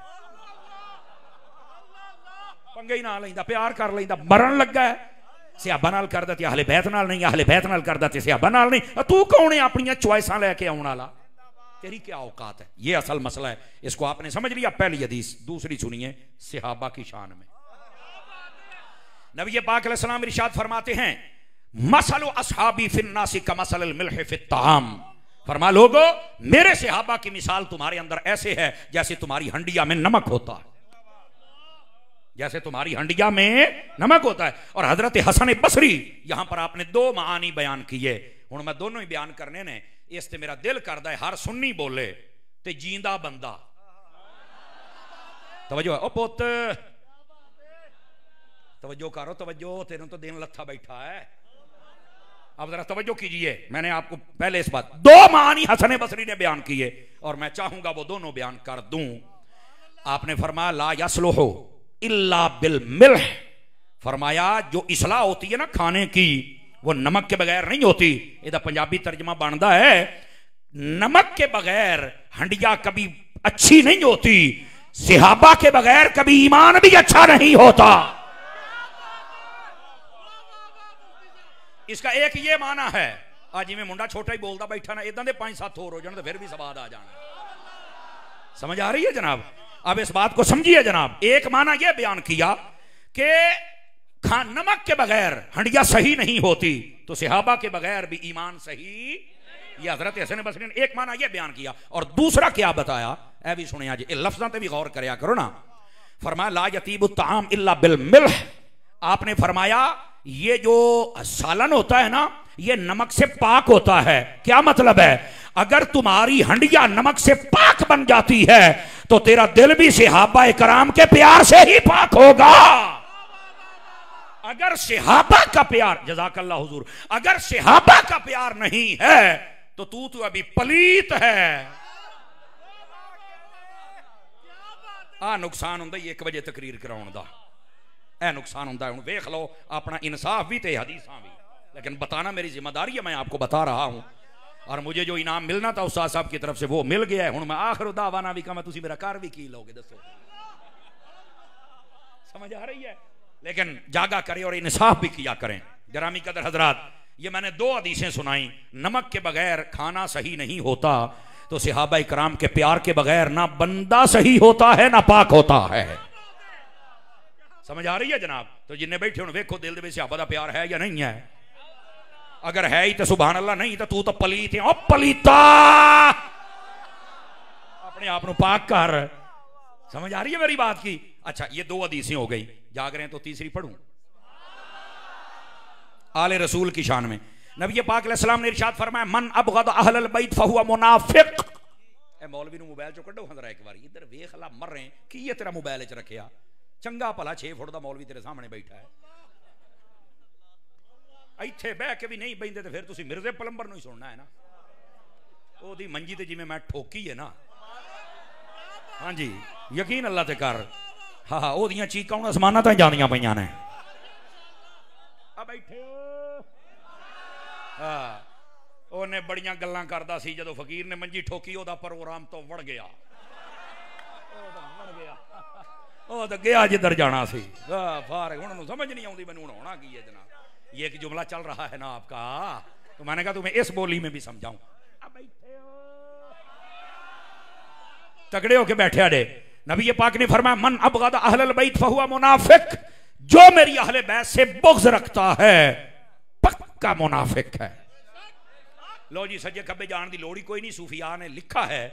पंगे ही ना लैंदा, प्यार कर लैंदा, मरण लगा है। सहाबा नाल करदा ते अहले बैत नाल नहीं, अहले बैत नाल करदा ते सहाबा नाल नहीं। तू कौन है अपनी चॉइसां लेके आउण वाला? तेरी क्या औकात है? ये असल मसला है, इसको आपने समझ लिया। पहली हदीस। दूसरी सुनिए सहाबा की शान में। नबी पाक अलैहि सलाम इरशाद फरमाते हैं, मसलु अस्हाबी फिन्नासी का मसलल मिल्ह फित ताम। फरमा लोगो मेरे सहाबा की मिसाल तुम्हारे अंदर ऐसे है जैसे तुम्हारी हंडिया में नमक होता है, जैसे तुम्हारी हंडिया में नमक होता है। और हजरत हसन बसरी यहां पर आपने दो मानी बयान किए, हुण मैं दोनों ही बयान करने ने। इस ते मेरा दिल करदा है हर सुन्नी बोले ते जींदा बंदा। तवज्जो है ओ पुत, तवज्जो करो, तवज्जो, तेरे तो दिन लत्था बैठा है। अब जरा तवज्जो कीजिए, मैंने आपको पहले इस बात दो मानी हसन बसरी ने बयान किए और मैं चाहूंगा वो दोनों बयान कर दूं। आपने फरमाया ला यसलुहु इल्ला बिल मिल्ह। फरमाया जो इस्लाह होती है ना खाने की वो नमक के बगैर नहीं होती। इधर पंजाबी तर्जमा बनता है नमक के बगैर हंडिया कभी अच्छी नहीं होती, सहाबा के बगैर कभी ईमान भी अच्छा नहीं होता। इसका एक ये माना है, आज में मुंडा छोटा ही बोलता बैठा ना, इदां दे 5-7 होर हो जाने तो फिर भी स्वाद आ जाना। समझ आ रही है जनाब? अब इस बात को समझिए जनाब। एक माना यह बयान किया कि नमक के बगैर हंडिया सही नहीं होती, तो सहाबा के बगैर भी ईमान सही। यह हजरत हसन बसरी ने एक माना यह बयान किया। और दूसरा क्या बताया? ए भी सुने जी, लफ्ज़ों पे भी गौर करया करो ना। फरमाया ला यतीबु ताम इल्ला बिल मिल्ह। आपने फरमाया ये जो सालन होता है ना, ये नमक से पाक होता है। क्या मतलब है? अगर तुम्हारी हंडिया नमक से पाक बन जाती है तो तेरा दिल भी सहाबा कराम के प्यार से ही पाक होगा। अगर सहाबा का प्यार, जज़ाकल्लाह हुजूर, अगर सहाबा का प्यार नहीं है तो तू अभी पलीत है। आ नुकसान हुंदा 1 बजे तकरीर कराउण दा, ए नुकसान हुंदा है। हुण वेख लो, अपना इंसाफ भी ते हदीसां भी, लेकिन बताना मेरी जिम्मेदारी है, मैं आपको बता रहा हूं। और मुझे जो इनाम मिलना था उस्ताद साहब की तरफ से वो मिल गया है। हुण मैं आखिर दावाना भी कहा तुसी मेरा घर भी की लोगे, दसो समझ आ रही है? लेकिन जागा करें और इंसाफ भी किया करें। गिरामी कदर हजरात, ये मैंने 2 हदीसें सुनाई। नमक के बगैर खाना सही नहीं होता, तो सहाबा इकराम के प्यार के बगैर ना बंदा सही होता है ना पाक होता है। समझ आ रही है जनाब? तो जिन्हें बैठे हुण वेखो दिल दे विच सहाबा दा प्यार है या नहीं है? अगर है ही तो सुभान अल्लाह, नहीं तो तू तो पलीत है। ओ पलीता, अपने आप को पाक कर। समझ आ रही है मेरी बात की? अच्छा, ये 2 हदीसें हो गई। जाग रहे हैं तो तीसरी पढ़ूं? आले रसूल की शान में नबी पाक अलैहिस्सलाम ने इरशाद फरमाया मन अबगद अहलल बैत फहुवा मुनाफिक। ए मौलवी नु मोबाइल चो कड्डो हंदरा एक बारी, इधर वेख ला मर रहे की ये तेरा मोबाइल च रखिया। चंगा भला 6 फुट दा मौलवी तेरे सामने बैठा है, इत्थे बह के भी नहीं बहिंदे तो फिर तुसी मिर्जे पलंबर नु ही सुनना है ना। ओदी मंजी ते जिवें मैं ठोकी है ना, हाँ जी यकीन अल्लाह ते कर। हाँ हाँ, ओदियां चीकां हुण आसमानां ताईं जांदियां पईयां ने। आ बैठे हाँ, ओने बड़ियां गल्लां करदा सी, जदों फकीर ने मंजी ठोकी ओदा प्रोग्राम तो वड़ गया, ओ तो गया जिधर जाना सी। फारग हुण समझ नहीं आउंदी मैनूं हुण होना की है जनाब। ये एक जुमला चल रहा है ना आपका, तो मैंने कहा तुम्हें इस बोली में भी समझाऊं। तगड़े होके बैठे अड़े। नबी पाक ने फरमाया मन अबगद अहलल बैत फहुवा मुनाफिक। जो मेरी अहले बैत से बुग़्ज़ रखता है पक्का मुनाफिक है। लो जी, सज्जे खब्बे जान दी लोड़ ही कोई नहीं। सूफिया ने लिखा है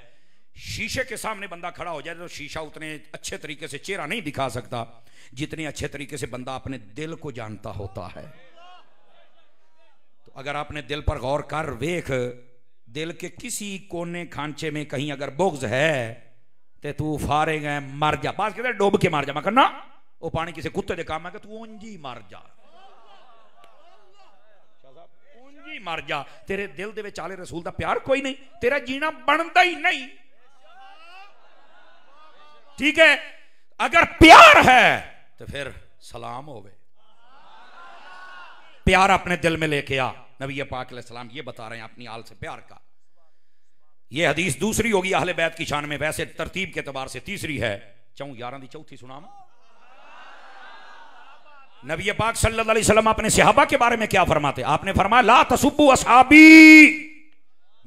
शीशे के सामने बंदा खड़ा हो जाए तो शीशा उतने अच्छे तरीके से चेहरा नहीं दिखा सकता जितने अच्छे तरीके से बंदा अपने दिल को जानता होता है। तो अगर आपने दिल पर गौर कर वेख, दिल के किसी कोने खांचे में कहीं अगर बुग़्ज़ है ते तू फारे गए मर जा। बात कहते डूब के मर जा। मैं कहना वो पानी किसी कुत्ते दे काम है कि तू उंजी मर जा, उंजी मर जा। तेरे दिल दे विच आले रसूल दा प्यार कोई नहीं, तेरा जीना बनता ही नहीं। ठीक है, अगर प्यार है तो फिर सलाम होवे। प्यार अपने दिल में लेके आ। नबी पाक अलैहिस्सलाम ये बता रहे हैं अपनी आल से प्यार का। ये हदीस दूसरी होगी अहले बैत की शान में, वैसे तरतीब के एतबार से तीसरी है। 11 दी चौथी सुना। नबी पाक सल्लल्लाहु अलैहि वसल्लम अपने सहाबा के बारे में क्या फरमाते? आपने फरमाया ला तसुब्बु असहाबी,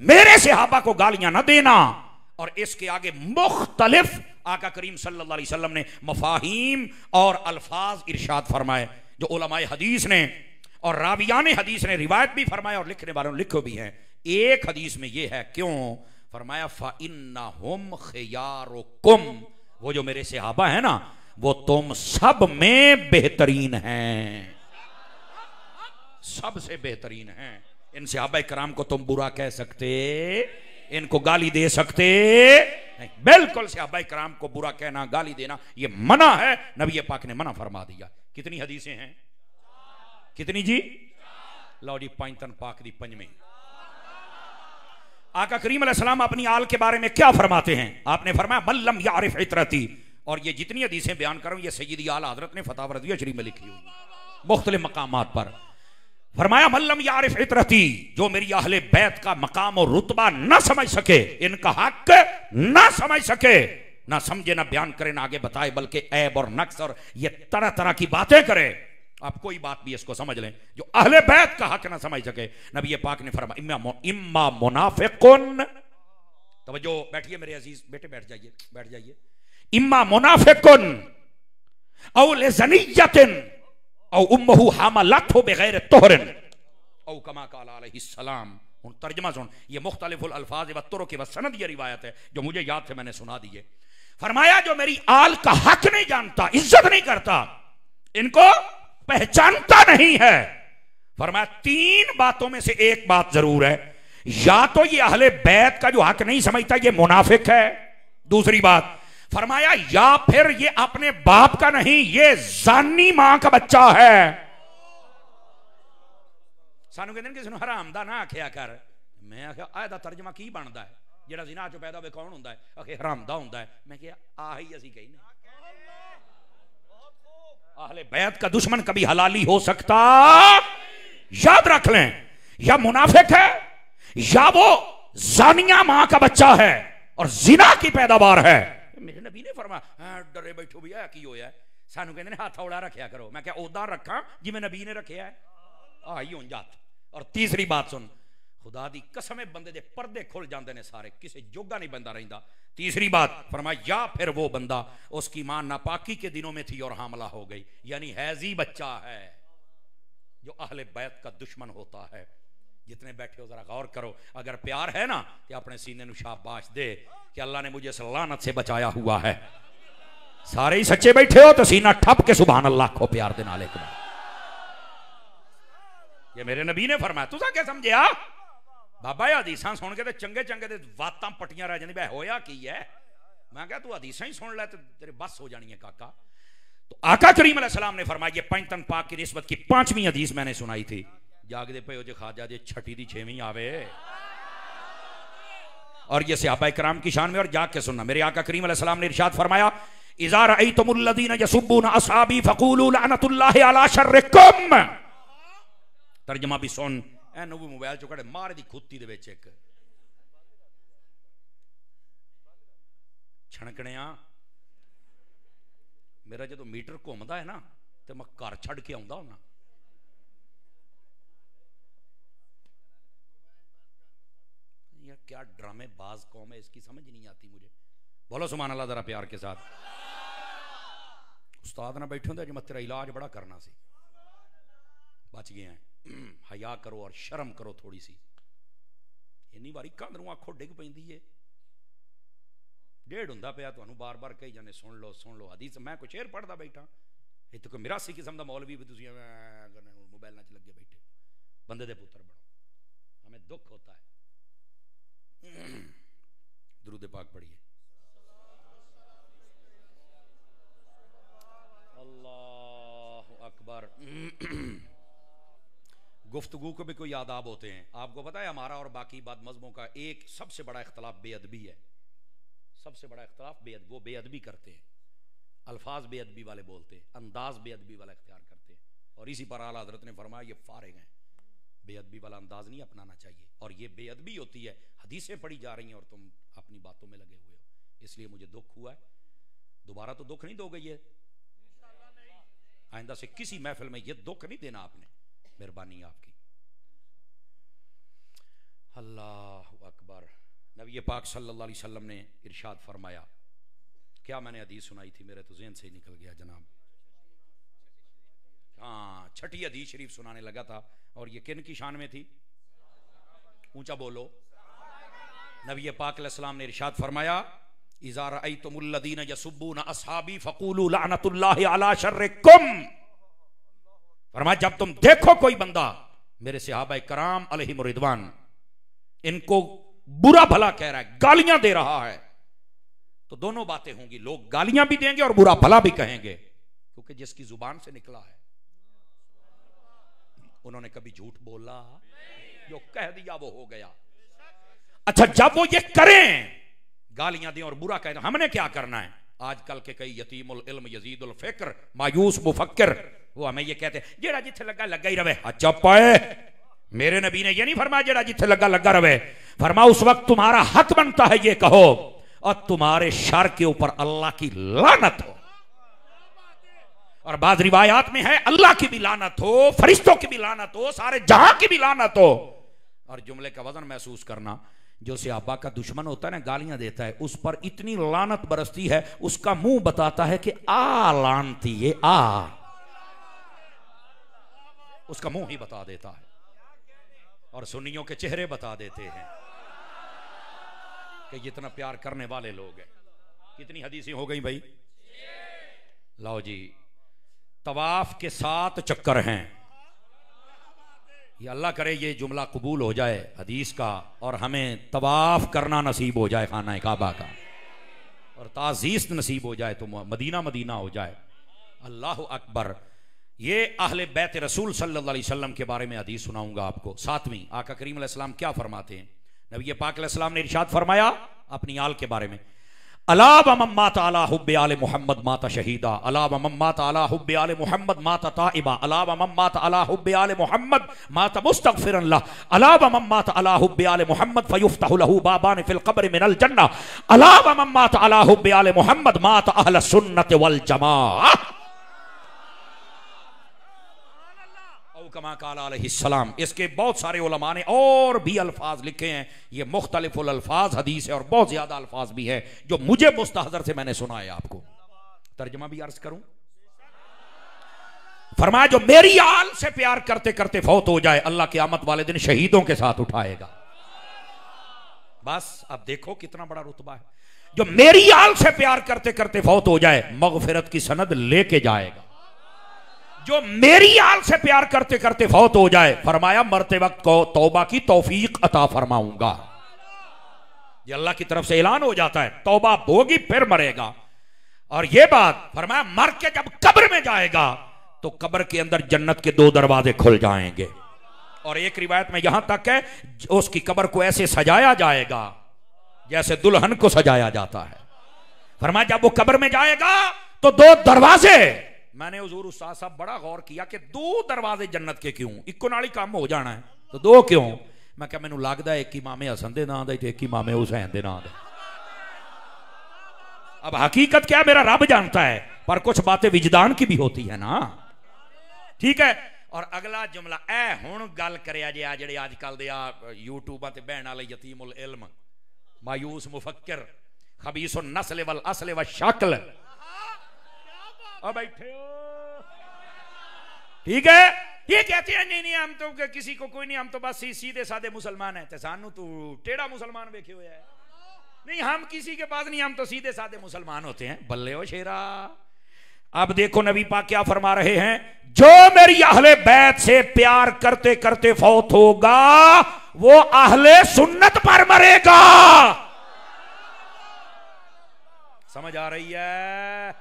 मेरे सहाबा को गालियां ना देना। और इसके आगे मुख्तलिफ आका करीम सल्लल्लाहु अलैहि वसल्लम ने मफाहीम और अल्फाज इरशाद फरमाए, जो उलमाए हदीस ने और रावियाने हदीस ने रिवायत भी फरमाया और लिखने वालों ने लिखो भी हैं। एक हदीस में यह है, क्यों फरमाया फ़इन्नहुम खियारुकुम, वो जो मेरे सहाबा है ना वो तुम सब में बेहतरीन हैं, सबसे बेहतरीन हैं। इन सहाबा कराम को तुम बुरा कह सकते, इनको गाली दे सकते नहीं। बिल्कुल सहाबा कराम को बुरा कहना, गाली देना ये मना है। नबी पाक ने मना फरमा दिया। कितनी हदीसें हैं? कितनी जी? लो जी, पैंतन पाक दी पंजवीं। आका करीम अलैहिस्सलाम अपनी आल के बारे में क्या फरमाते हैं? आपने फरमाया मल्लम यारिफ इतरती। और ये जितनी हदीसें बयान कर रहा हूं ये सय्यदी आला हजरत ने फतावा रज़विया शरीफ में लिखी हुई मुख्तलिफ मकामात पर। फरमाया मल्लम यारिफ इतरती, जो मेरी अहले बैत का मकाम और रुतबा न समझ सके, इनका हक न समझ सके, ना समझे ना बयान करे ना आगे बताए, बल्कि ऐब और नक्स और ये तरह तरह की बातें करे। आप कोई बात भी इसको समझ लें, जो अहले बैत का हक ना समझ सके। नबी पाक ने फरमाया इम्मा मुनाफिकुन, तवज्जो बैठिए मेरे अजीज बेटे, बैठ जाइए बैठ जाइए। इम्मा मुनाफिकुन औ लिज़नियतिन औ उम्मुहु हमलतहु बिगैर तुहरिन औ कमा क़ाल अलैहिस्सलाम उन तर्जमा सुन, ये मुख्तलिफुल अल्फाज व तुरुक व सनद ये रिवायत है जो मुझे याद थे, मैंने सुना दी है। फरमाया जो मेरी आल का हक नहीं जानता, इज्जत नहीं करता, इनको पहचानता नहीं है, फरमाया तीन बातों में से एक बात जरूर है, या तो ये अहले बैत का जो हक नहीं समझता ये मुनाफिक है, दूसरी बात फरमाया या फिर ये अपने बाप का नहीं, ये जानी मां का बच्चा है। सानू कहते किसी हराम दा ना आख्या कर, मैं आख्या आयदा तर्जमा की बनता है, जेड़ा जिना चो पैदा होवे कौन होंदा है, आखे हराम दा होंदा है। मैं क्या आही असी कहने अहले बैत का दुश्मन कभी हलाली हो सकता, याद रख लें, या मुनाफिक है या वो जानिया मां का बच्चा है और जिना की पैदावार है। मेरे नबी ने फरमाया डरे बैठो भी है की होया है, सानू कहते हाथ हौला रखा करो, मैं क्या ओदा रखा जिवें नबी ने रखा है, आई हो जात। और तीसरी बात सुन, खुदा दी कसम बंदे दे पर्दे खुल जाते हैं सारे, किसी जोगा नहीं बंदा रहिंदा। तीसरी बात फरमाया या फिर वो बंदा उसकी मां नापाकी के दिनों में थी और हामला हो गई, यानी हैजी बच्चा है जो अहले बैत का दुश्मन होता है। जितने बैठे हो जरा गौर करो, अगर प्यार है ना कि अपने सीने नु शाबाश दे कि अल्लाह ने मुझे इस लानत से बचाया हुआ है। सारे ही सच्चे बैठे हो तो सीना ठप के सुभान अल्लाह को प्यार दे नाले के। ये मेरे नबी ने फरमाया, तुसा क्या समझिया बाबा हदीसां सुन के ते चंगे चंगे ते बातां पट्टियां रह जांदी, होया की है। मैं कहा तू हदीसां ही सुन ले ते तेरे बस हो जानी है काका। तो आका करीम अलैहि सलाम ने फरमाया, ये पंजतन पाक की निस्बत की 5वीं हदीस मैंने सुनाई थी, जागदे पे हो जे खाजा जे छठी दी 6वीं आवे, और ये सहाबा किराम की शान में। और जाग के सुनना, मेरे आका करीम अलैहि सलाम ने इरशाद फरमाया, इज़ा रअयतुमुल लज़ीना यसुब्बूना असहाबी फक़ूलू लअनतुल्लाहि अला शर्रिकुम। तर्जमा भी सुन, एनू भी मोबाइल चो कड़े मारे दी खुत्ती दे विच एक छणकणिया। मेरा जो मीटर घूमदा है ना तो मैं घर छड़ के आउंदा हुंदा। यार क्या ड्रामे बाज कौम है, इसकी समझ नहीं आती मुझे। बोलो सुभान अल्लाह जरा प्यार के साथ। उस्ताद ना बैठे होंगे, मैं तेरा इलाज बड़ा करना सी, बच गए हैं। हया करो और शर्म करो थोड़ी सी। इन्नी बारी कंध नूं आखो डिग पैंदी है, डेढ़ हुंदा पिया तुहानूं बार बार कही जाने सुन लो हदीस। मैं कोई शेर पढ़दा बैठा, इत्थे कोई मिरासी किस्म दा मौलवी भी तुसीं मोबाइल नाल लगे बैठे। बंदे दे पुत्र बनो, हमें दुख होता है। दुरूद पाक पढ़िए। अल्लाहु अकबर। गुफ्तगू को भी कोई आदाब होते हैं। आपको पता है हमारा और बाकी बाद मजहबों का एक सबसे बड़ा इख्तलाफ बेअदबी है। सबसे बड़ा इख्तलाफ बेअदबी, वो बेअदबी करते हैं, अल्फाज बेअदबी वाले बोलते हैं, अंदाज बेअदबी वाला इख्तियार करते हैं। और इसी पर आला हज़रत ने फरमाया ये फारिग हैं, बेअदबी वाला अंदाज नहीं अपनाना चाहिए। और ये बेअदबी होती है, हदीसें पढ़ी जा रही हैं और तुम अपनी बातों में लगे हुए हो। इसलिए मुझे दुख हुआ है, दोबारा तो दुख नहीं दोगे ये, आइंदा से किसी महफिल में ये दुख नहीं देना आपने, मेहरबानी आपकी। अल्लाह अकबर। नबी पाक सल्लल्लाहु अलैहि वसल्लम ने इरशाद फरमाया, क्या मैंने हदीस सुनाई थी, मेरे तो ज़हन से ही निकल गया जनाब। हाँ, छठी हदीस शरीफ सुनाने लगा था। और ये किन की शान में थी? ऊंचा बोलो। नबी पाक अलैहिस्सलाम ने इरशाद फरमाया, इज़ा रअयतुमुल लज़ीना यसुब्बूना अस्हाबी फक़ूलू लअनतुल्लाहि अला शर्रिकुम। फरमाया जब तुम देखो कोई बंदा मेरे सहाबा कराम अलैहिम रिदवान इनको बुरा भला कह रहा है, गालियां दे रहा है, तो दोनों बातें होंगी, लोग गालियां भी देंगे और बुरा भला भी कहेंगे, क्योंकि जिसकी जुबान से निकला है उन्होंने कभी झूठ बोला, जो कह दिया वो हो गया। अच्छा, जब वो ये करें, गालियां दें और बुरा कहें, तो हमने क्या करना है? आजकल के कई यतीमुल इल्म यजीदुल फिक्र मायूस मुफक्किर, वो हमें ये कहते हैं जेड़ा जिथे लगा लगा ही रहे। अच्छा पाए, मेरे नबी ने ये नहीं फरमाया जेड़ा जिथे लगा लगा रहे। फरमा उस वक्त तुम्हारा हक बनता है ये कहो और तुम्हारे शर के ऊपर अल्लाह की लानत हो। और बाद रिवायात में है अल्लाह की भी लानत हो, फरिश्तों की भी लानत हो, सारे जहां की भी लानत हो। और जुमले का वजन महसूस करना, जो सहाबा का दुश्मन होता है ना, गालियां देता है, उस पर इतनी लानत बरसती है, उसका मुंह बताता है कि आ लानती है, आ, उसका मुंह ही बता देता है। और सुन्नियों के चेहरे बता देते हैं कि इतना प्यार करने वाले लोग हैं। कितनी हदीसें हो गई भाई? लाओ जी, तवाफ के 7 चक्कर हैं। ये अल्लाह करे ये जुमला कबूल हो जाए हदीस का, और हमें तवाफ करना नसीब हो जाए खाना काबा का, और ताज़ीज़ नसीब हो जाए, तो मदीना मदीना हो जाए। अल्लाह अकबर। ये अहले बैत रसूल सल्लल्लाहु अलैहि वसल्लम के बारे में हदीस सुनाऊंगा आपको। 7वीं, आका करीम अलैहि सलाम क्या फरमाते हैं? नबी पाक अलैहि सलाम ने इरशाद फरमाया अपनी आल के बारे में, अला व मम्मा ताला हुब्बे आले मोहम्मद माता शहीदा, अला व मम्मा ताला हुब्बे आले मोहम्मद माता ताइबा, अला व मम्मा ताला हुब्बे आले मोहम्मद माता मुस्तगफिरन ला, अला व मम्मा ताला हुब्बे आले मोहम्मद फयुफ्तहु लहु बाबान फिल क़ब्र मिनल जन्नह, अला व मम्मा ताला हुब्बे आले मोहम्मद माता अहल सुन्नत वल जमाअह। कमा काला अलैहिस्सलाम। इसके बहुत सारे उलमा ने और भी अल्फाज लिखे हैं। ये मुख्तलिफ अल्फाज हदीस है और बहुत ज्यादा अल्फाज भी है जो मुझे मुस्तहज़र से मैंने सुना है। आपको तर्जुमा भी अर्ज करूं। फरमाया जो मेरी आल से प्यार करते करते फौत हो जाए, अल्लाह क़यामत वाले दिन शहीदों के साथ उठाएगा। बस अब देखो कितना बड़ा रुतबा है। जो मेरी आल से प्यार करते करते फौत हो जाए, मगफिरत की सनद लेके जाएगा। जो मेरी आल से प्यार करते करते फौत हो जाए, फरमाया मरते वक्त को तौबा की तौफीक अता फरमाऊंगा। ये अल्लाह की तरफ से ऐलान हो जाता है, तौबा होगी फिर मरेगा। और ये बात फरमाया मर के जब कब्र में जाएगा तो कब्र के अंदर जन्नत के 2 दरवाजे खुल जाएंगे। और एक रिवायत में यहां तक है उसकी कब्र को ऐसे सजाया जाएगा जैसे दुल्हन को सजाया जाता है। फरमाया जब वो कब्र में जाएगा तो 2 दरवाजे, मैंने हुजूर उस्ताद साहब बड़ा गौर किया कि 2 दरवाजे जन्नत के क्यों, इक्को नाल ही काम हो जाना है तो 2 क्यों? मैं क्या मैनू लगता है एक इमामे हसन दे नाम दा ते एक इमामे हुसैन दे नाम दा। अब हकीकत क्या मेरा रब जानता है, पर कुछ बातें विजदान की भी होती है ना। ठीक है। और अगला जुमला ऐ हुण गल करिया जे आ जेड़े अजकल दे आ यूट्यूबां ते बहन वाले यतीमुल इल्म, मायूस मुफक्किर, खबीसुन नस्ल वल अस्ल व शक्ल, अब बैठे हो। ठीक है। ये कहते हैं नहीं नहीं हम तो किसी को कोई नहीं, हम तो बस सीधे साधे मुसलमान हैं। सानू तू टेढ़ा मुसलमान वेखे हुआ है। नहीं हम किसी के पास नहीं, हम तो सीधे साधे मुसलमान होते हैं। बल्ले हो शेरा। अब देखो नबी पाक क्या फरमा रहे हैं, जो मेरी अहले बैत से प्यार करते करते फौत होगा वो अहले सुन्नत पर मरेगा। समझ आ रही है?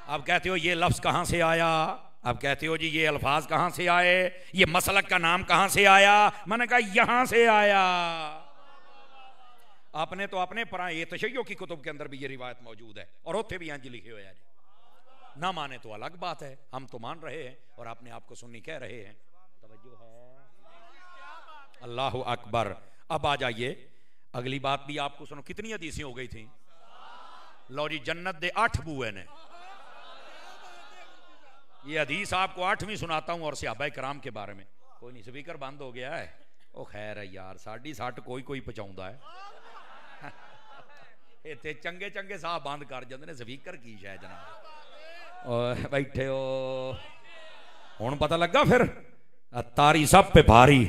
अब कहते हो ये लफ्ज कहां से आया, अब कहते हो जी ये अल्फाज कहां से आए, ये मसलक का नाम कहां से आया। मैंने कहा यहां से आया। आपने तो अपने पर ये तशय्यो की कुतुब के अंदर भी ये रिवायत मौजूद है और उत्थे भी इंज लिखे हुए हैं। ना माने तो अलग बात है, हम तो मान रहे हैं और अपने आप को सुन्नी कह रहे हैं। तवज्जो है। अल्लाहु अकबर। अब आ जाइए अगली बात भी आपको सुनो। कितनी हदीसें हो गई थी? लो जी, जन्नत दे 8 बूए ने। ये हदीस आपको 8वीं सुनाता हूं और सहाबा कराम के बारे में। कोई नहीं, स्पीकर बंद हो गया है। ओ खैर है यार, साड़ी सट कोई कोई पहुंचाउंदा है। इत्थे चंगे चंगे साहब बंद कर जाते ने, स्पीकर की शायद जनाब। बैठे हो हुण पता लगा फिर तारी सब पे भारी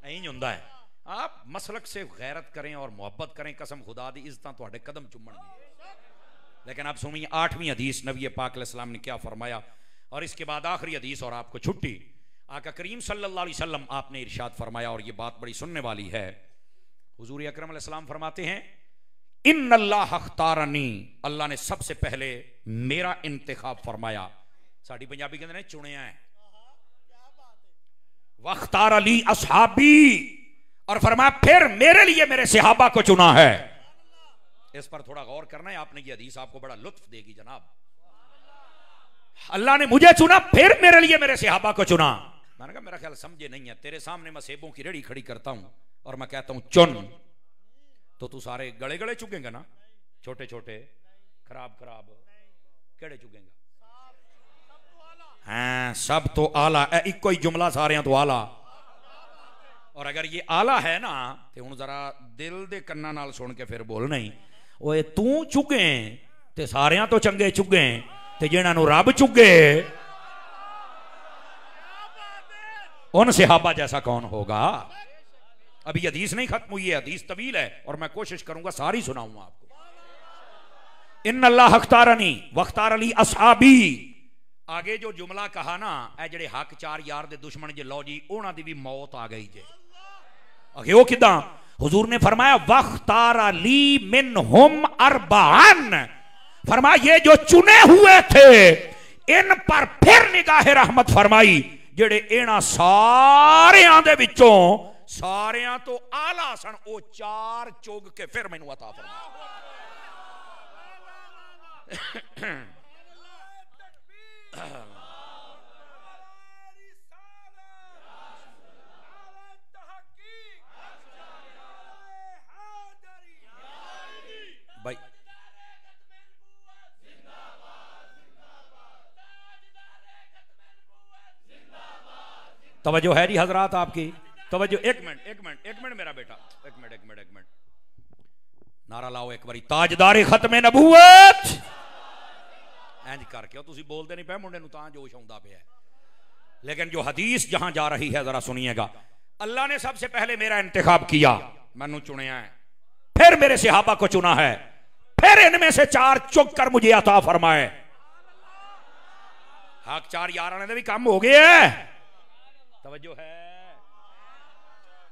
इंज हुंदा है। आप मसलक से गैरत करें और मोहब्बत करें, कसम खुदा दी इज्जतां तुहाडे कदम चुम्मणगे। लेकिन आप सुनिए 8वीं हदीस नबी पाक अलैहिस्सलाम ने क्या फरमाया। और इसके बाद आखिरी हदीस और आपको छुट्टी। आका करीम सल्लल्लाहु अलैहि वसल्लम आपने इरशाद फरमाया और ये बात बड़ी सुनने वाली है। हुजूर अकरम अलैहिस्सलाम फरमाते हैं, इन्नल्लाह अख्तारनी, अल्लाह ने सबसे पहले मेरा इंतखाब फरमाया। साड़ी पंजाबी कहते हैं चुनिया है। वख्तार अली असहाबी, और फरमाया फिर मेरे लिए मेरे सहाबा को चुना है। इस पर थोड़ा गौर करना है आपने। ये हदीस आपको बड़ा लुत्फ देगी जनाब। अल्लाह ने मुझे चुना, फिर मेरे लिए मेरे सहाबा को चुना। मैंने कहा मेरा ख्याल समझे नहीं है। तेरे सामने मैं सेबों की रेड़ी खड़ी करता हूं और मैं कहता हूं चुन, तो तू सारे गड़े गड़े चुगेंगे ना, छोटे छोटे खराब खराब केड़े चुगेंगे? हाँ, सब तो आला। इको ही जुमला सारे तो आला। और अगर ये आला है ना तो हुण जरा दिल दे कन्ना नाल सुन के फिर बोल नहीं। ओए तू चुगे ते सारियां तो चंगे चुगे ते जिन्हां नूं रब चुगे उन सहाबा जैसा कौन होगा? अभी हदीस नहीं खत्म हुई है, हदीस तवील है और मैं कोशिश करूंगा सारी सुनाऊंगा आपको। इन्नल्लाह अख्तारनी वख्तार अली असहाबी, आगे जो जुमला कहा ना, ए जेड़े हक चार यार दे दुश्मन जे लो जी उन्हां दी भी मौत आ गई जे। आगे वो किदां? हुजूर ने फरमाया वख्तार अली मिनहुम अरबान, फरमाया ये जो चुने हुए थे इन पर फिर निगाह रहमत फरमाई, जेड़े इना सारियां दे विचों सारियां तो आला सन, ओ चार चुग के फिर मैनू अता फरमाया। भाई तवज्जो है जी हजरात आपकी? तवज्जो। एक मिनट मेरा बेटा, एक मिनट नारा लाओ एक बारी, ताजदारे खत्मे नबूवत। इंज करके तुसी बोलते नहीं पे, मुंडे नूं तां जोश आउंदा पिया। लेकिन जो हदीस जहां जा रही है जरा सुनिएगा। अल्लाह ने सबसे पहले मेरा इंतखाब किया, मैनू चुनिया है, फिर मेरे सहाबा को चुना है, फिर इनमें से चार चुग कर मुझे अता फरमाए। हक चार यार ने भी काम हो गया, तवज्जो है।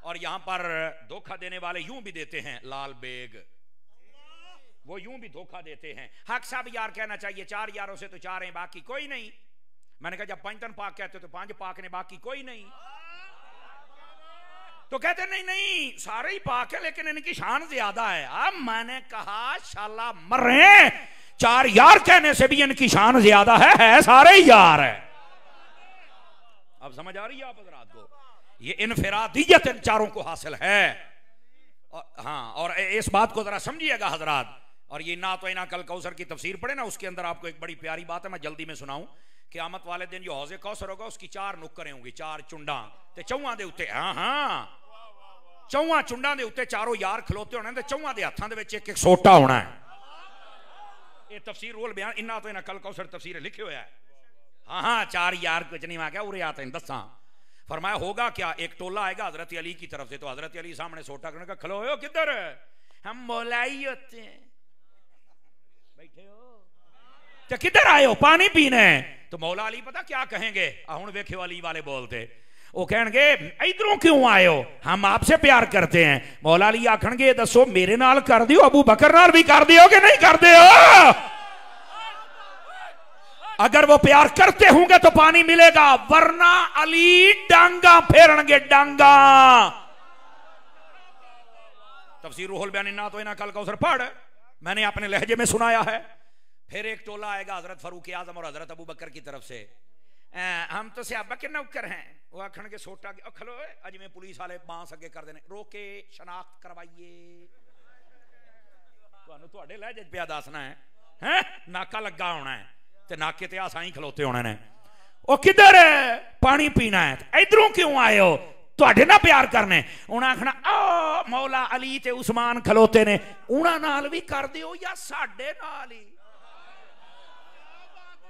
और यहां पर धोखा देने वाले यूं भी देते हैं, लाल बेग वो यूं भी धोखा देते हैं। हक साहब यार कहना चाहिए, चार यारों से तो चार हैं बाकी कोई नहीं। मैंने कहा जब पंचतन पाक कहते तो पांच पाक ने बाकी कोई नहीं, तो कहते नहीं सारे ही पाक है लेकिन इनकी शान ज्यादा है। अब मैंने कहा शाला मर्रे, चार यार कहने से भी इनकी शान ज्यादा है सारे ही यार है। अब समझ आ रही है आप हजरात को? ये इनफिरादियत इन चारों को हासिल है। हाँ, और इस बात को जरा समझिएगा हजरात। और ये ना तो इना कल कौसर की तफसीर पढ़े ना, उसके अंदर आपको एक बड़ी प्यारी बात है, मैं जल्दी में सुनाऊं। क़यामत वाले दिन जो हौज़े कौसर होगा उसकी चार नुक्करें होंगी, चार चुंडा ते चौहां दे उत्ते। हाँ चौहां चुंडा दे उत्ते चारों यार खलोते होने ते चौहां दे हत्थां दे विच एक एक सोटा होना है। ये तफसीर रोल बयान इन्ना तो इना कल कौसर तफसीर लिखे हुआ है। हाँ चार यार कुछ नहीं, मैं क्या उरे आते हैं दसा। फरमाया होगा क्या, एक टोला आएगा हजरत अली की तरफ से, तो हजरत अली सामने सोटा करने का, खलो हो किधर? हम मौलाई होते हैं, बैठे हो तो किधर आए हो? पानी पीने। तो मौला अली पता क्या कहेंगे? हुण वेखे अली वाले बोलते, वो कहेंगे इधरों क्यों आए हो? हम आपसे प्यार करते हैं। मौला अली आखणगे दसो मेरे नाल कर दियो, अबू बकर नाल भी कर दियो कि नहीं करते हो? अगर वो प्यार करते होंगे तो पानी मिलेगा, वरना अली डांगा फेरनगे, डांगा। तफसीर रूहुल बयान ना तो इना कल कौसर पढ़, मैंने अपने लहजे में सुनाया है। फिर एक टोला आएगा हजरत फारूक आजम और हजरत अबू बकर की तरफ से, हम तो सहाबा के नौकर हैं। वो आखन के सोटा के खलो अज में पुलिस वाले बांस अगे कर देने, रोके शनाख्त करवाइए। तुहाडे लहजे पिया दसना है, नाका लगा होना है ते नाके ते आसाई खलोते होने ने। ओ किधर पानी पीना है, इधरों क्यों आए हो? तुहाडे ना प्यार करने। उन्हें आखना ओ मौला अली ते उस्मान खलोते ने, उन्हां नाल भी कर दियो या साडे नाल ही।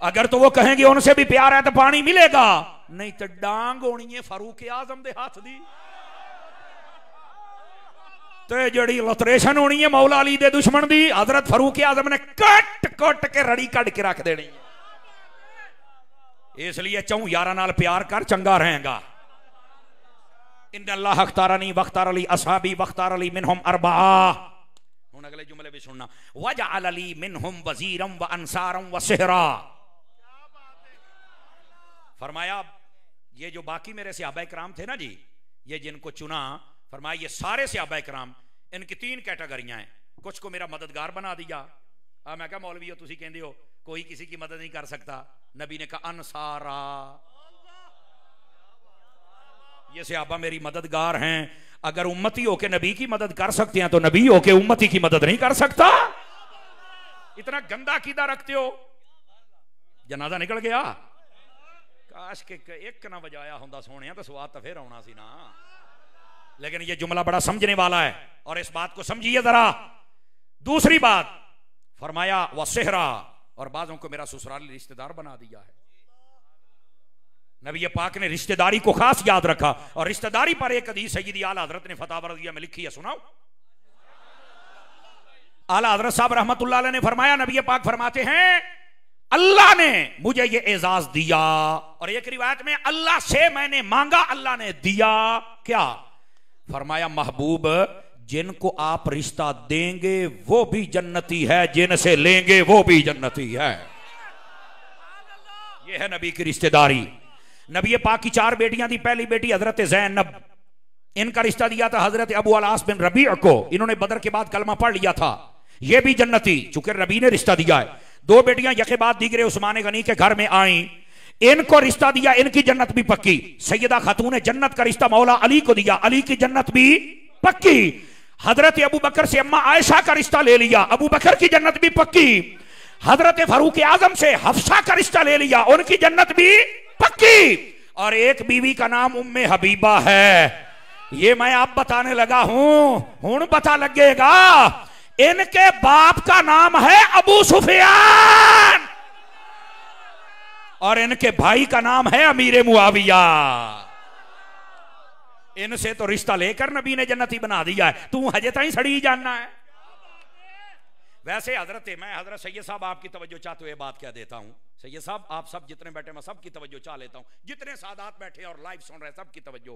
अगर तो वो कहेंगे उनसे भी प्यार है तो पानी मिलेगा, नहीं तो डांग होनी है फारूक आजम दे हाथ दी। तो जड़ी लतरेशन होनी है मौला अली दे दुश्मन दी, हजरत फारूक आजम ने कट कट के रड़ी कट के रख देनी है। इसलिए चौं यारा नाल प्यार कर, चंगा रहेगा। इन्नल्लाह अख्तारनी वख्तार अली असहाबी वख्तार अली मिनहुम अरबआ। हुन अगले जुमले भी सुनना, वजअल अली मिनहुम वजीरम व अंसारम व सिहरा। फरमाया ये जो बाकी मेरे सहाबा इकराम थे ना जी, ये जिनको चुना, फरमाया ये सारे सहाबा इकराम, इनकी तीन कैटेगरियां हैं। कुछ को मेरा मददगार बना दिया। मैं क्या मौलवी हो तुसी कहंदे हो कोई किसी की मदद नहीं कर सकता। नबी ने कहा अनसारा, ये सहाबा मेरी मददगार हैं। अगर उम्मती होके नबी की मदद कर सकते हैं तो नबी होके उम्मती की मदद नहीं कर सकता। इतना गंदा कीदा रखते हो। जनाजा निकल गया, काश के एक ना बजाया होंदा सोने तो स्वाद तो फिर आना सी ना। लेकिन ये जुमला बड़ा समझने वाला है और इस बात को समझिए जरा। दूसरी बात फरमाया व सेहरा, और बाजों को मेरा ससुराली रिश्तेदार बना दिया है। नबी पाक ने रिश्तेदारी को खास याद रखा। और रिश्तेदारी पर एक हदीस सय्यदी आला हजरत ने फतवा रज़िया में लिखी है, सुनाओ। आला हजरत साहब रहमतुल्लाह अलैह ने फरमाया, नबी पाक फरमाते हैं अल्लाह ने मुझे ये एजाज दिया, और एक रिवायत में अल्लाह से मैंने मांगा, अल्लाह ने दिया। क्या फरमाया? महबूब, जिनको आप रिश्ता देंगे वो भी जन्नती है, जिनसे लेंगे वो भी जन्नती है। ये है नबी की रिश्तेदारी। नबी पाक की 4 बेटियां थी। पहली बेटी हजरत ज़ैनब, इनका रिश्ता दिया था हजरत अबू अल-आस बिन रबीअ को। इन्होंने बदर के बाद कलमा पढ़ लिया था, ये भी जन्नती, चूंकि नबी ने रिश्ता दिया है। 2 बेटियां यके बाद दीगरे उस्मान गनी के घर में आई, इनको रिश्ता दिया, इनकी जन्नत भी पक्की। सैयदा खातून जन्नत का रिश्ता मौला अली को दिया, अली की जन्नत भी पक्की। हजरत अबू बकर से अम्मा आयशा का रिश्ता ले लिया, अबू बकर की जन्नत भी पक्की। हजरत फारूक आजम से हफ्सा का रिश्ता ले लिया, उनकी जन्नत भी पक्की। और एक बीवी का नाम उम्मे हबीबा है, ये मैं आप बताने लगा हूं पता लगेगा। इनके बाप का नाम है अबू सुफियान और इनके भाई का नाम है अमीर मुआविया। इनसे तो रिश्ता लेकर नबी ने जन्नती बना दिया है, तू हजे ताई सड़ी जानना है। वैसे मैं हजरत सैयद साहब आपकी तवज्जो चाहते हुए बात कह देता हूं। सैयद साहब आप सब जितने बैठे मैं सबकी तवज्जो चाह लेता हूं, जितने सादात बैठे और लाइव सुन रहे सबकी तवज्जो।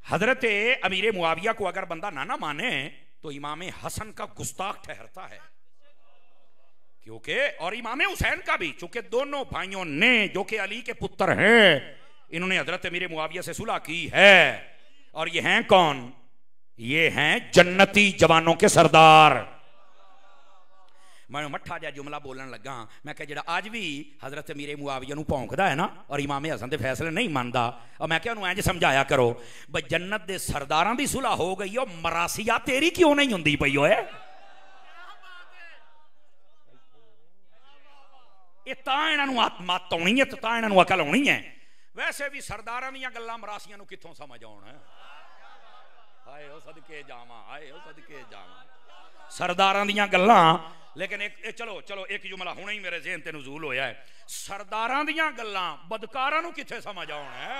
हजरत अमीर मुआविया को अगर बंदा ना माने तो इमाम हसन का गुस्ताख ठहरता है, क्योंकि और इमाम हुसैन का भी, चूंकि दोनों भाइयों ने जो कि अली के पुत्र हैं, इन्होंने हजरत अमीर मुआविया से सुलह की है। और ये हैं कौन? ये हैं जन्नती जवानों के सरदार। मैं मठा जा जुमला बोलन लगा, मैं कहा जेड़ा आज भी हजरत अमीर मुआविया नूं भौंकदा है ना और इमाम हसन दे फैसले नहीं मानदा, और मैं क्या इंज समझाया करो बई जन्नत दे सरदारां दी सुलह हो गई हो, मरासिया तेरी क्यों नहीं हुंदी पई ओए? ये तां इन्हां नूं मत आउणी है, तां इन्हां नूं अकल आउणी है। वैसे भी सरदारां दीयां गल्लां मरासियां नूं कित्थों समझ आउण? हाय ओ सदके जावां, हाय ओ सदके जावां सरदारां दीयां गल्लां। लेकिन एक चलो एक जुमला हुणे ही मेरे ज़हन ते नुज़ूल होया है, सरदारां दीयां गल्लां बदकारां नूं कित्थे समझ आउण है?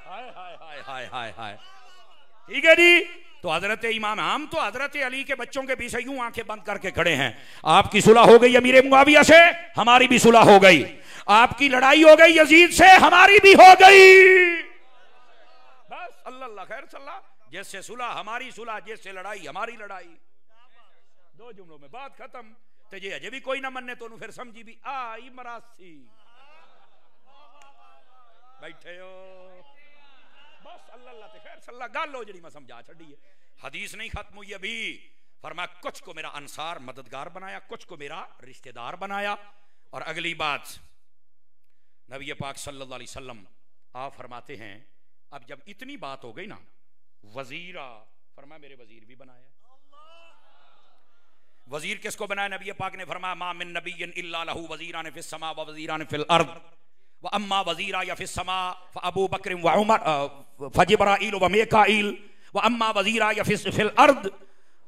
हाय हाय हाय हाय हाय हाय। ठीक है जी। तो हजरत इमाम, हम तो हजरत अली के बच्चों के पीछे यूं आंखें बंद करके खड़े हैं। आपकी सुलह हो गई अमीर मुआविया से, हमारी भी सुलह हो गई। आपकी लड़ाई हो गई यजीद से, हमारी भी हो गई। बस अल्लाह खैर सल्ला, जैसे सुलह हमारी सुलह, जैसे लड़ाई हमारी लड़ाई। 2 जुमलों में बात खत्म। तो जे अजे भी कोई ना मन्ने तो फिर समझी भी आई मरासी बैठे हो। बस अल्लाह ते खैर सल्ला गल हो जड़ी मैं समझा छड़ी है। हदीस नहीं खत्म हुई अभी। फरमाया कुछ को मेरा अंसार मददगार बनाया, कुछ को मेरा रिश्तेदार बनाया। और अगली बात नबी पाक सल्लल्लाहु अलैहि वसल्लम आप फरमाते हैं, अब जब इतनी बात हो गई ना, वजीरा, फरमाया मेरे वजीर भी बनाया। वजीर किसको बनाया? नबी पाक ने फरमाया मा मिन नबिय्यिन इल्ला लहू वजीरान फिस समा व वजीरान फिल अर्द व अम्मा वजीरा या फिस समा फ अबू बकर व उमर फ जिब्राइल व मीकाईल व अम्मा वजीरा या फिल अर्द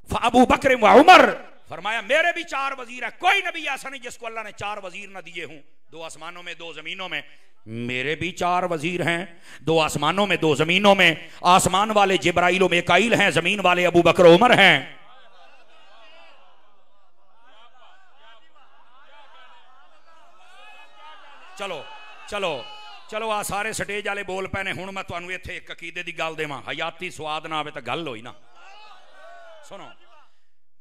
फ अबू बकर व उमर। फरमाया मेरे भी 4 वजीर है, कोई नबी ऐसा नहीं जिसको अल्लाह ने 4 वजीर ना दिए हों। 2 आसमानों में 2 जमीनों में। मेरे भी 4 वजीर हैं, 2 आसमानों में 2 जमीनों में। आसमान वाले जिब्राइल व मीकाईल हैं, जमीन वाले अबू बकर उमर हैं। चलो चलो चलो आ सारे स्टेज वाले बोल पैने। हुण मैं तुहानू इत्थे एक अकीदे दी गल देवां, हयाती स्वाद ना आवे तो गल होई ना। सुनो,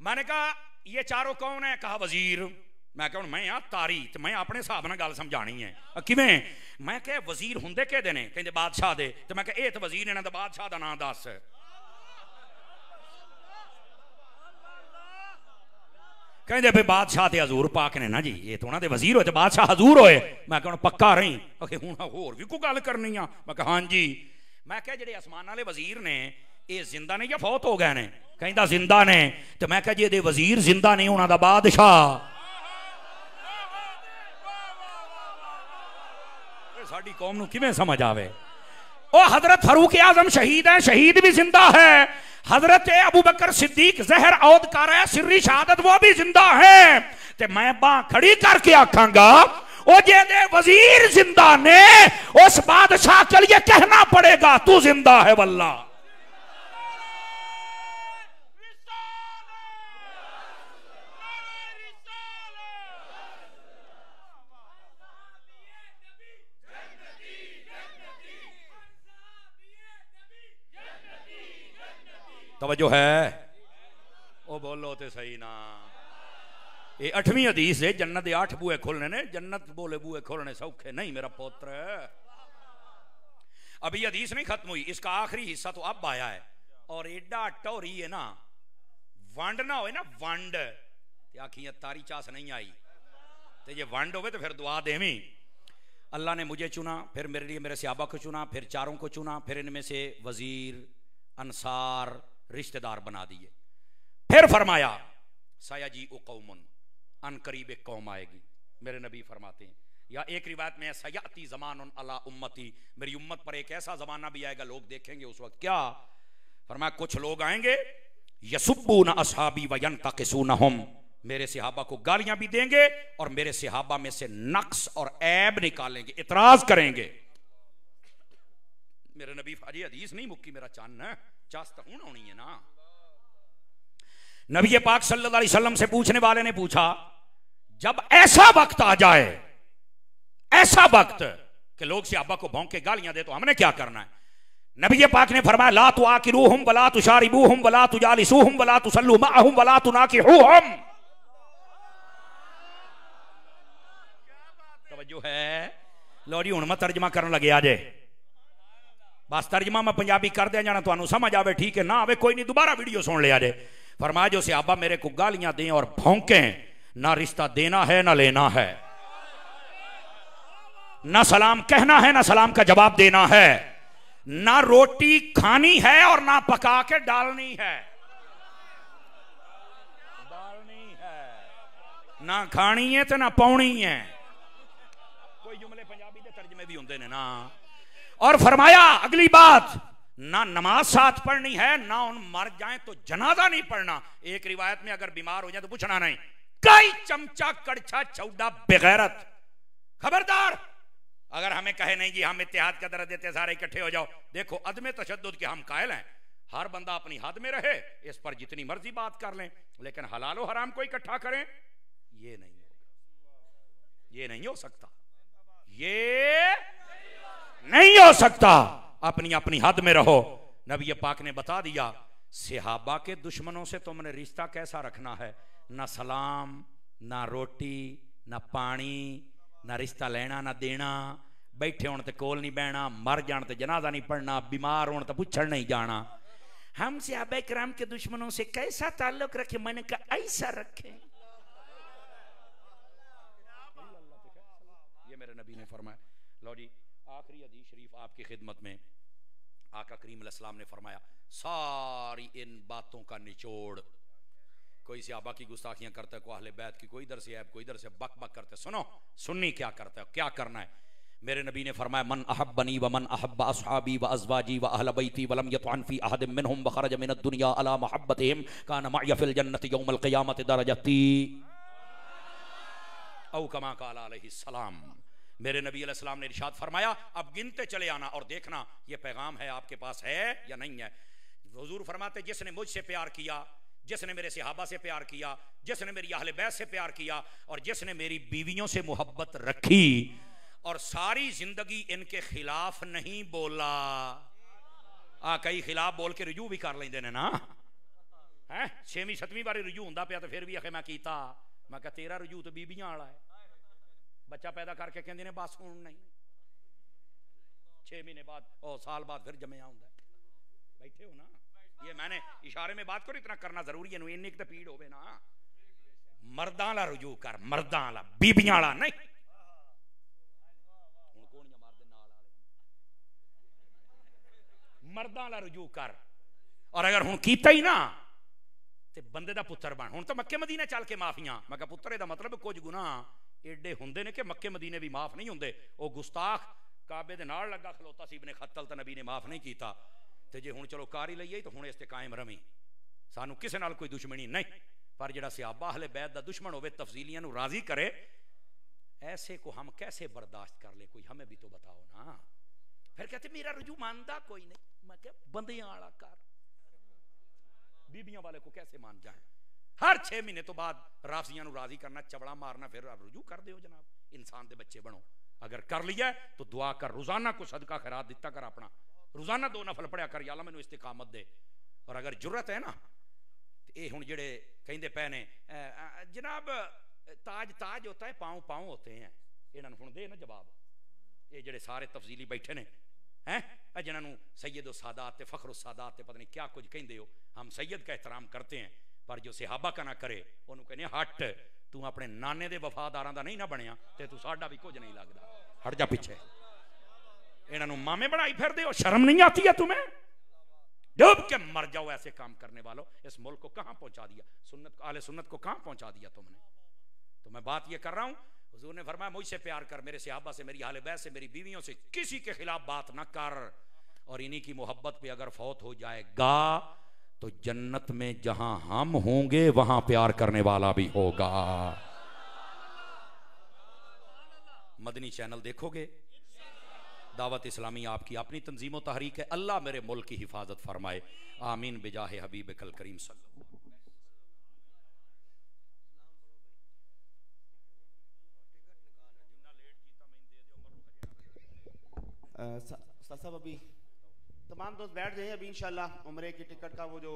मैंने कहा ये 4 कौन है? कहा वजीर। मैं कहा मैं आ तारी, तो मैं अपने हिसाब नाल गल समझानी है। किवें? मैं कहा वजीर हुंदे किहदे ने? कहंदे बादशाह दे। तो मैं कहा ये तो वजीर इन्हां दा, बादशाह दा नाम दस। कहते भाई बादशाह ते हजूर पाक ने ना जी, ये तो उन्होंने वजीर होए तो बादशाह हजूर होए। मैं कहूँ पक्का रही। हूँ होर भी कोई गल करनी आ? मैं कहा हाँ जी। मैं क्या जेडे आसमान वाले वजीर ने ये जिंदा ने या फौत हो गए ने? कहता जिंदा ने। तो मैं क्या जे वजीर जिंदा ने, उन्होंने बादशाह साडी कौम नूं किवें समझ आवे? ओ हजरत फारूक आजम शहीद है, शहीद भी जिंदा है। हजरत अबू बकर सिद्दीक जहर औद कर है, सिर्री शहादत वो भी जिंदा है। ते मैं बांह खड़ी करके आखांगा ओ जेदे वजीर जिंदा ने उस बादशाह के लिए कहना पड़ेगा तू जिंदा है वल्ला। तवज्जो है ओ बोलो ते सही ना। ये 8वीं हदीस है, जन्नत के 8 बूहे खोलने ने, जन्नत बोले बूहे खोलने सौखे नहीं मेरा पुत्र। अभी हदीस नहीं खत्म हुई, इसका आखिरी हिस्सा तो अब आया है। और एडा टोरी है ना, वंड ना होए ना वंड आखियां तारी चास नहीं आई तो ये वंड होवे तो फिर दुआ देवी। अल्लाह ने मुझे चुना, फिर मेरे लिए मेरे सहाबा को चुना, फिर चारों को चुना, फिर इनमें से वजीर अंसार रिश्तेदार बना दिए। फिर फरमाया सयाजी कौमुन, अन करीब एक कौम आएगी। मेरे नबी फरमाते हैं, या एक रिवायत में सयाती ज़मानुन अला उम्मती, मेरी उम्मत पर एक ऐसा जमाना भी आएगा लोग देखेंगे उस वक्त क्या। फरमाया कुछ लोग आएंगे यसुब्बूना असहाबी व यंतकिसूनहुम, मेरे सहाबा को गालियां भी देंगे और मेरे सहाबा में से नक्स और ऐब निकालेंगे, इतराज करेंगे। मेरे नबी फाजी हदीस नहीं मुक्की, मेरा चान चास्ता होनी है ना। नबी पाक सल्लल्लाहु अलैहि वसल्लम से पूछने वाले ने पूछा, जब ऐसा वक्त आ जाए, ऐसा वक्त कि लोग सहाबा को भौंक के गालियां दे, तो हमने क्या करना है? नबी पाक ने फरमाया ला तुआकिरूहुम वला तुशारिबूहुम वला तुजालिसूहुम वला तुसल्लू मअहुम वला तुनाकिहुहुम। तवज्जो है। लो जी हुण मैं तर्जमा करन लगे आजे, बस तर्जमा मैं पंजाबी कर दिया जाना, तुहानू समझ आवे ठीक है, ना आवे कोई नहीं, दोबारा वीडियो सुन लिया जे। फरमाया जो सहाबा मेरे को गालियां दें और भौंकें, ना रिश्ता देना है ना लेना है, ना सलाम कहना है ना सलाम का जवाब देना है, ना रोटी खानी है और ना पका के डालनी है, ना खानी है तो ना पाउनी है। कोई जुमले पंजाबी के तर्जमे भी होंगे ने ना। और फरमाया अगली बात, ना नमाज साथ पढ़नी है, ना उन मर जाए तो जनाजा नहीं पढ़ना। एक रिवायत में अगर बीमार हो जाए तो पूछना नहीं, कई चमचा कड़छा चौड़ा बेगैरत, खबरदार अगर हमें कहे नहीं जी हम इत्तेहाद का दर्द देते सारे इकट्ठे हो जाओ। देखो अदम तशद्दुद के हम कायल हैं, हर बंदा अपनी हद में रहे, इस पर जितनी मर्जी बात कर लें, लेकिन हलाल और हराम को इकट्ठा करें ये नहीं होगा, ये नहीं हो सकता, ये नहीं हो सकता। अपनी अपनी हद में रहो। नबी पाक ने बता दिया सहाबा के दुश्मनों से तुमने रिश्ता कैसा रखना है, ना सलाम ना रोटी ना पानी ना रिश्ता लेना ना देना, बैठे होने ते कोल नहीं बहना, मर जाने ते जनाजा नहीं पढ़ना, बीमार होने तो पूछण नहीं जाना। हम सहाबा किराम के दुश्मनों से कैसा ताल्लुक रखे, मैंने कहा ऐसा रखे। ये मेरे नबी ने फरमाया। लो जी आखिरी हदीस शरीफ आपकी खिदमत में, आका करीम अलैहिस्सलाम ने फरमाया सारी इन बातों का निचोड़, कोई सहाबा की गुस्ताखियां करता है, कोई अहले बैत की, कोई इधर से ऐब, कोई इधर से बक बक करते, सुनो सुन्नी क्या करता है, क्या करना है। मेरे नबी ने फरमाया मन अहब्बनी व मन अहब्ब अस्हाबी व अज़वाजी व अहल बैती व लम यतअन फी अहदिम मिनहुम व खरज मिन अद-दुनिया अला मुहब्बतिहिम कान मअय फिल जन्नति यौमल क़ियामति दरजती औ कमा क़ाला अलैहिस्सलाम। मेरे नबी अलैहिस्सलाम ने इरशाद फरमाया अब गिनते चले आना और देखना ये पैगाम है आपके पास है या नहीं है। हुजूर फरमाते जिसने मुझसे प्यार किया, जिसने मेरे सहाबा से प्यार किया, जिसने मेरी अहले बैत से प्यार किया और जिसने मेरी बीवियों से मोहब्बत रखी और सारी जिंदगी इनके खिलाफ नहीं बोला। कई खिलाफ बोल के रुजू भी कर लेंदे ने ना, है 6वीं 7वीं बारी रुजू हुंदा पिया तो फिर भी आखे मैं कीता, मैं कहा तेरा रुजू तो बीबियां वाला है। बच्चा पैदा करके कहंदे ने बस हुण नहीं, 6 महीने बाद और साल बाद फिर जमे आउंदा। बैठे हो ना, ये मैंने इशारे में बात करो, इतना करना जरूरी है, इन्नी तो पीड़ होवे ना। मर्दां वाला रुजू कर, मर्दां वाला, बीबियां वाला नहीं। मर्दां वाला रुजू कर, और अगर हुण कीता ही ना ते बंदे दा पुत्तर बन। हुण तो मक्के मदीने चल के माफियां, मैं कहा पुत्तर दा मतलब कुछ गुनाह एडे हुंदे ने कि मक्के मदीने भी माफ नहीं हुंदे। ओ गुस्ताख काबे दे नाल लगा खलोता सी, इब्ने खत्तल ते नबी ने माफ नहीं कीता। ते जे हुण चलो कार ही लईए तो हुण इस ते कायम रवी, सानू किसे नाल कोई दुश्मनी नहीं। पर जिहड़ा सहाबा अहले बैत दा दुश्मन होवे, तफसीलियां नू राजी करे, ऐसे को हम कैसे बर्दाश्त कर ले, कोई हमें भी तो बताओ ना। फिर कहते मेरा रुजू मानता कोई नहीं। मैं क्या बंदियां आला कर, बीबियां वाले को कैसे मान जाए। हर 6 महीने तो बाद राफियां नु राजी करना, चबड़ा मारना, फिर रुजू कर दो जनाब। इंसान दे बच्चे बनो, अगर कर लिया तो दुआ कर, रोजाना को सदका खैरात दिता कर, अपना रोजाना 2 नफल पढ़िया कर, या अल्लाह मैनू इस्तिकामत दे। और अगर जुर्रत है ना तो ये हुण जेड़े कहंदे पए ने जनाब ताज ताज होता है, पाँव पाँव होते हैं, इन्हां नूं हुण दे ना जवाब। ये जेड़े सारे तफसीली बैठे ने हैं, जिन्हां नूं सैयद सादात ते फखर सादात ते पता नहीं क्या कुछ कहंदे हो। हम सैयद का एहतराम करते हैं, पर जो सहाबा का ना करे उन्होंने कहने हट, तू अपने नाने दे वफादारां दा नहीं ना बनिया ते तू साडा भी कुछ नहीं लगदा, हट जा पीछे। इन्हां नूं मामे बनाई फिरदे हो, शर्म नहीं आती है तुम्हें? डूब के मर जाओ ऐसे काम करने वालों। इस मुल्क को कहां पहुंचा दिया, सुन्नत आले सुन्नत को कहां पहुंचा दिया तुमने। तो मैं बात ये कर रहा हूं, हुजूर ने फरमाया मुझसे प्यार कर, मेरे सहाबा से, मेरी आले बैत से, मेरी बीवियों से, किसी के खिलाफ बात ना कर। और इन्हीं की मोहब्बत पे अगर फौत हो जाएगा तो जन्नत में जहां हम होंगे वहां प्यार करने वाला भी होगा। मदनी चैनल देखोगे, दावत इस्लामी आपकी अपनी तंजीम तहरीक है। अल्लाह मेरे मुल्क की हिफाजत फरमाए, आमीन बिजाहे हबीब कल करीम सल्लल्लाहु। साहब अभी तमाम दोस्त बैठ जाइए, अभी इंशाल्लाह उम्रे की टिकट का वो जो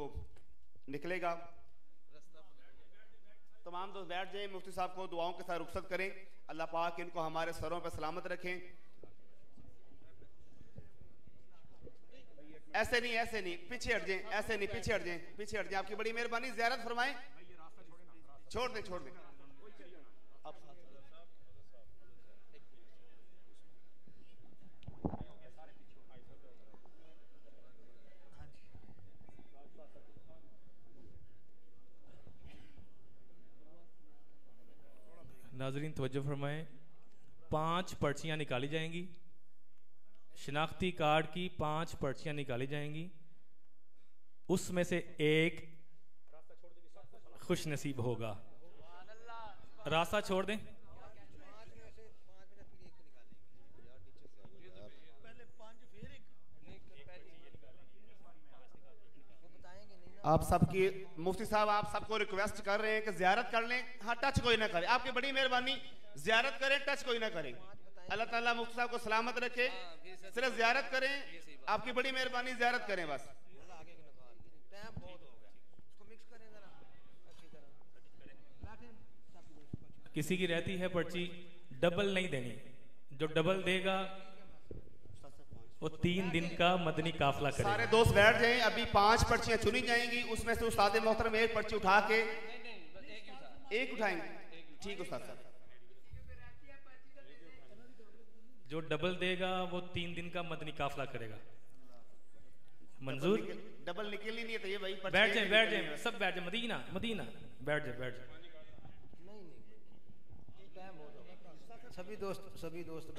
निकलेगा, तमाम दोस्त बैठ जाइए। मुफ्ती साहब को दुआओं के साथ रुखसत करें, अल्लाह पाक इनको हमारे सरों पर सलामत रखें। ऐसे नहीं, ऐसे नहीं, पीछे हट जाएं, ऐसे नहीं, पीछे हट जाएं, पीछे हट जाएं, आपकी बड़ी मेहरबानी, ज़ियारत फरमाएं। छोड़ दें, छोड़ दें। नाजरीन तवज्जो फरमाएं, 5 पर्चियां निकाली जाएंगी। शिनाख्ती कार्ड की 5 पर्चियां निकाली जाएंगी, उसमें से एक खुश नसीब होगा। रास्ता छोड़ दें। आप सबकी मुफ्ती साहब आप सबको रिक्वेस्ट कर रहे हैं कि ज़ियारत कर लें। हाँ, टच कोई ना करे, आपकी बड़ी मेहरबानी, ज़ियारत करें, टच कोई ना करें। अल्लाह ताला मुफ्ती साहब को सलामत रखे, सिर्फ ज़ियारत करें, आपकी बड़ी मेहरबानी, ज़ियारत करें बस। किसी की रहती है पर्ची, डबल नहीं देनी, जो डबल देगा वो 3 दिन का मदनी काफिला करेगा। सारे दोस्त बैठ जाएं, अभी 5 पर्चियां चुनी जाएंगी, उसमें से उस्ताद मोहतरम एक पर्ची उठा के एक उठाएंगे। ठीक उस्ताद साहब, जो डबल देगा वो 3 दिन का मदनी काफिला करेगा। मंजूर? डबल निकलनी नहीं है तो ये भाई बैठ जाए, बैठ जाए, सब बैठ जाए, मदीना मदीना बैठ जाए, बैठ जाए। सभी दोस्त